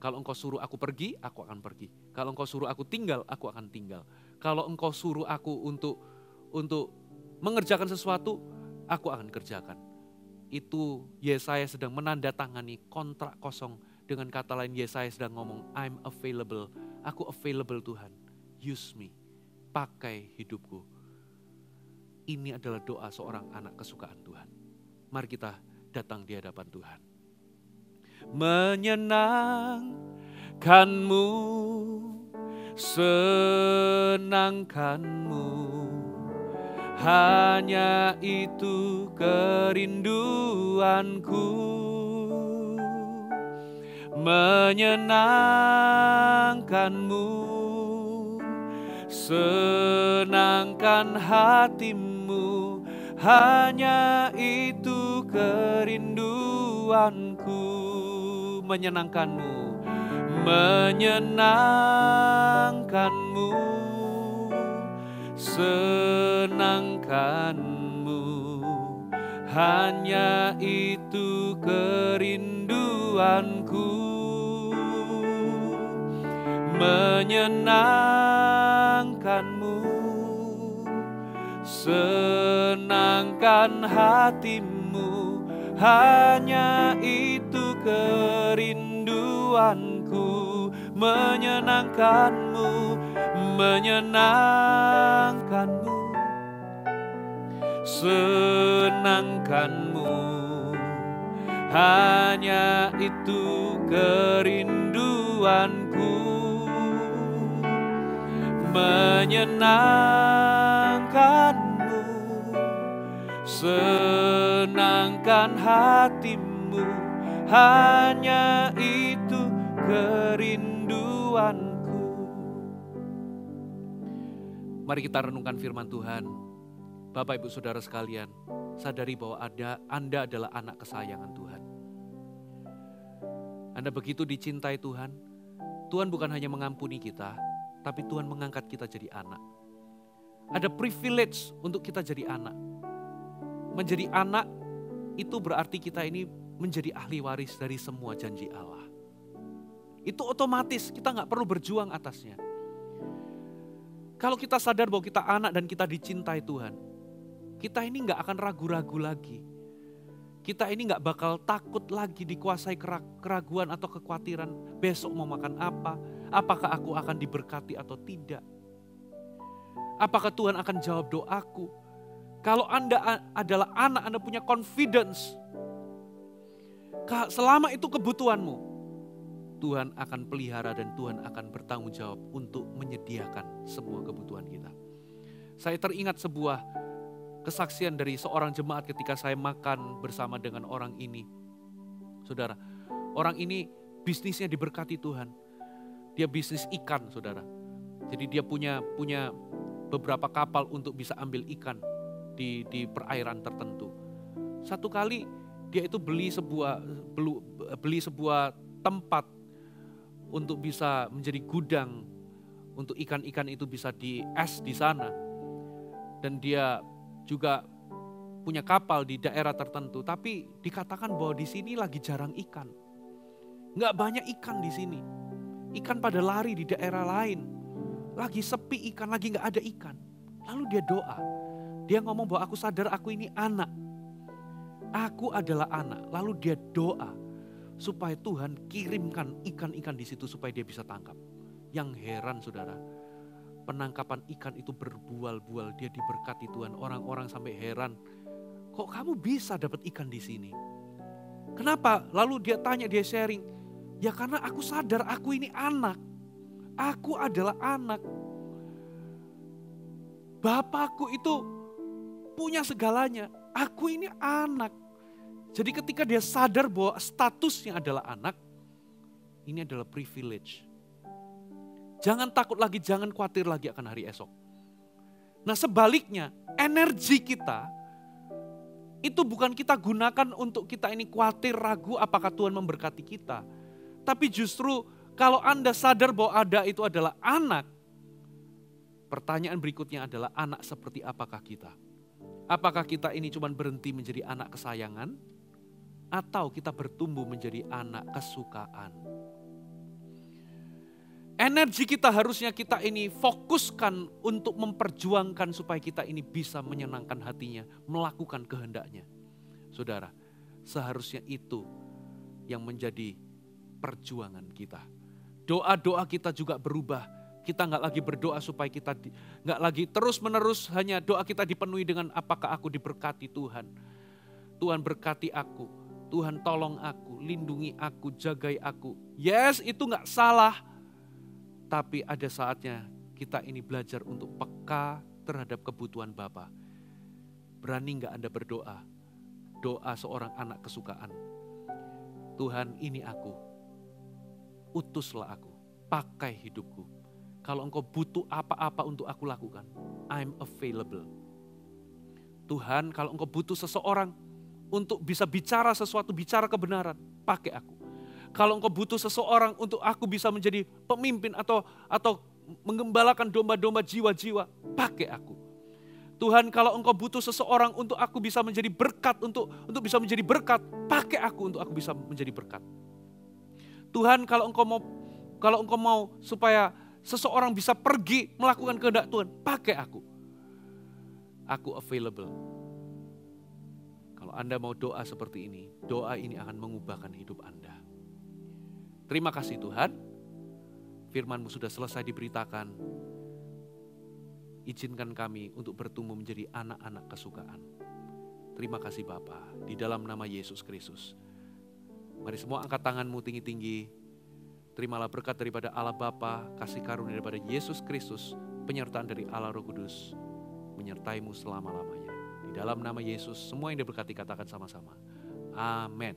Kalau Engkau suruh aku pergi, aku akan pergi. Kalau Engkau suruh aku tinggal, aku akan tinggal. Kalau Engkau suruh aku untuk mengerjakan sesuatu, aku akan kerjakan. Itu Yesaya sedang menandatangani kontrak kosong. Dengan kata lain, Yesaya sedang ngomong, I'm available. Aku available Tuhan. Use me. Pakai hidupku. Ini adalah doa seorang anak kesukaan Tuhan. Mari kita datang di hadapan Tuhan. Menyenangkanmu, senangkanmu, hanya itu kerinduanku. Menyenangkanmu, senangkan hatimu, hanya itu kerinduanku. Menyenangkanmu, menyenangkanmu, senangkanmu, hanya itu kerinduanku. Menyenangkanmu, senangkan hatimu, hanya itu kerinduanku. Menyenangkanmu, menyenangkanmu, senangkanmu, hanya itu kerinduanku. Menyenangkanmu, senangkan hatimu, hanya itu kerinduanku. Mari kita renungkan firman Tuhan. Bapak Ibu Saudara sekalian, sadari bahwa Anda adalah anak kesayangan Tuhan. Anda begitu dicintai Tuhan. Tuhan bukan hanya mengampuni kita, tapi Tuhan mengangkat kita jadi anak. Ada privilege untuk kita jadi anak. Menjadi anak itu berarti kita ini menjadi ahli waris dari semua janji Allah. Itu otomatis, kita gak perlu berjuang atasnya. Kalau kita sadar bahwa kita anak dan kita dicintai Tuhan, kita ini gak akan ragu-ragu lagi. Kita ini gak bakal takut lagi dikuasai keraguan atau kekhawatiran besok mau makan apa. Apakah aku akan diberkati atau tidak? Apakah Tuhan akan jawab doaku? Kalau Anda adalah anak, Anda punya confidence. Selama itu kebutuhanmu, Tuhan akan pelihara dan Tuhan akan bertanggung jawab untuk menyediakan semua kebutuhan kita. Saya teringat sebuah kesaksian dari seorang jemaat ketika saya makan bersama dengan orang ini. Saudara, orang ini bisnisnya diberkati Tuhan. Dia bisnis ikan, saudara. Jadi dia punya beberapa kapal untuk bisa ambil ikan di perairan tertentu. Satu kali dia itu beli sebuah tempat untuk bisa menjadi gudang untuk ikan-ikan itu bisa di-es di sana. Dan dia juga punya kapal di daerah tertentu, tapi dikatakan bahwa di sini lagi jarang ikan. Nggak banyak ikan di sini. Ikan pada lari di daerah lain. Lagi sepi ikan, lagi nggak ada ikan. Lalu dia doa. Dia ngomong bahwa aku sadar aku ini anak. Aku adalah anak. Lalu dia doa supaya Tuhan kirimkan ikan-ikan di situ supaya dia bisa tangkap. Yang heran saudara, penangkapan ikan itu berbual-bual. Dia diberkati Tuhan. Orang-orang sampai heran. Kok kamu bisa dapat ikan di sini? Kenapa? Lalu dia tanya, dia sharing. Ya karena aku sadar aku ini anak. Aku adalah anak. Bapakku itu punya segalanya. Aku ini anak. Jadi ketika dia sadar bahwa statusnya adalah anak, ini adalah privilege. Jangan takut lagi, jangan khawatir lagi akan hari esok. Nah sebaliknya, energi kita itu bukan kita gunakan untuk kita ini khawatir, ragu apakah Tuhan memberkati kita. Tapi justru kalau Anda sadar bahwa Anda itu adalah anak, pertanyaan berikutnya adalah anak seperti apakah kita? Apakah kita ini cuma berhenti menjadi anak kesayangan? Atau kita bertumbuh menjadi anak kesukaan? Energi kita harusnya kita ini fokuskan untuk memperjuangkan supaya kita ini bisa menyenangkan hatinya, melakukan kehendaknya. Saudara, seharusnya itu yang menjadi perjuangan kita. Doa-doa kita juga berubah. Kita nggak lagi berdoa supaya kita nggak lagi terus-menerus hanya doa kita dipenuhi dengan apakah aku diberkati Tuhan. Tuhan berkati aku, Tuhan tolong aku, lindungi aku, jagai aku. Yes, itu nggak salah. Tapi ada saatnya kita ini belajar untuk peka terhadap kebutuhan Bapa. Berani nggak Anda berdoa? Doa seorang anak kesukaan. Tuhan, ini aku. Utuslah aku, pakai hidupku. Kalau engkau butuh apa-apa untuk aku lakukan, I'm available. Tuhan, kalau engkau butuh seseorang untuk bisa bicara sesuatu, bicara kebenaran, pakai aku. Kalau engkau butuh seseorang untuk aku bisa menjadi pemimpin atau menggembalakan domba-domba jiwa-jiwa, pakai aku. Tuhan, kalau engkau butuh seseorang untuk aku bisa menjadi berkat, untuk bisa menjadi berkat, pakai aku untuk aku bisa menjadi berkat. Tuhan, kalau engkau mau supaya seseorang bisa pergi melakukan kehendak Tuhan, pakai aku. Aku available. Kalau Anda mau doa seperti ini, doa ini akan mengubahkan hidup Anda. Terima kasih Tuhan, firman-Mu sudah selesai diberitakan. Izinkan kami untuk bertumbuh menjadi anak-anak kesukaan. Terima kasih Bapa, di dalam nama Yesus Kristus. Mari semua angkat tanganmu tinggi-tinggi. Terimalah berkat daripada Allah Bapa, kasih karunia daripada Yesus Kristus, penyertaan dari Allah Roh Kudus, menyertaimu selama-lamanya. Di dalam nama Yesus, semua yang diberkati katakan sama-sama. Amin.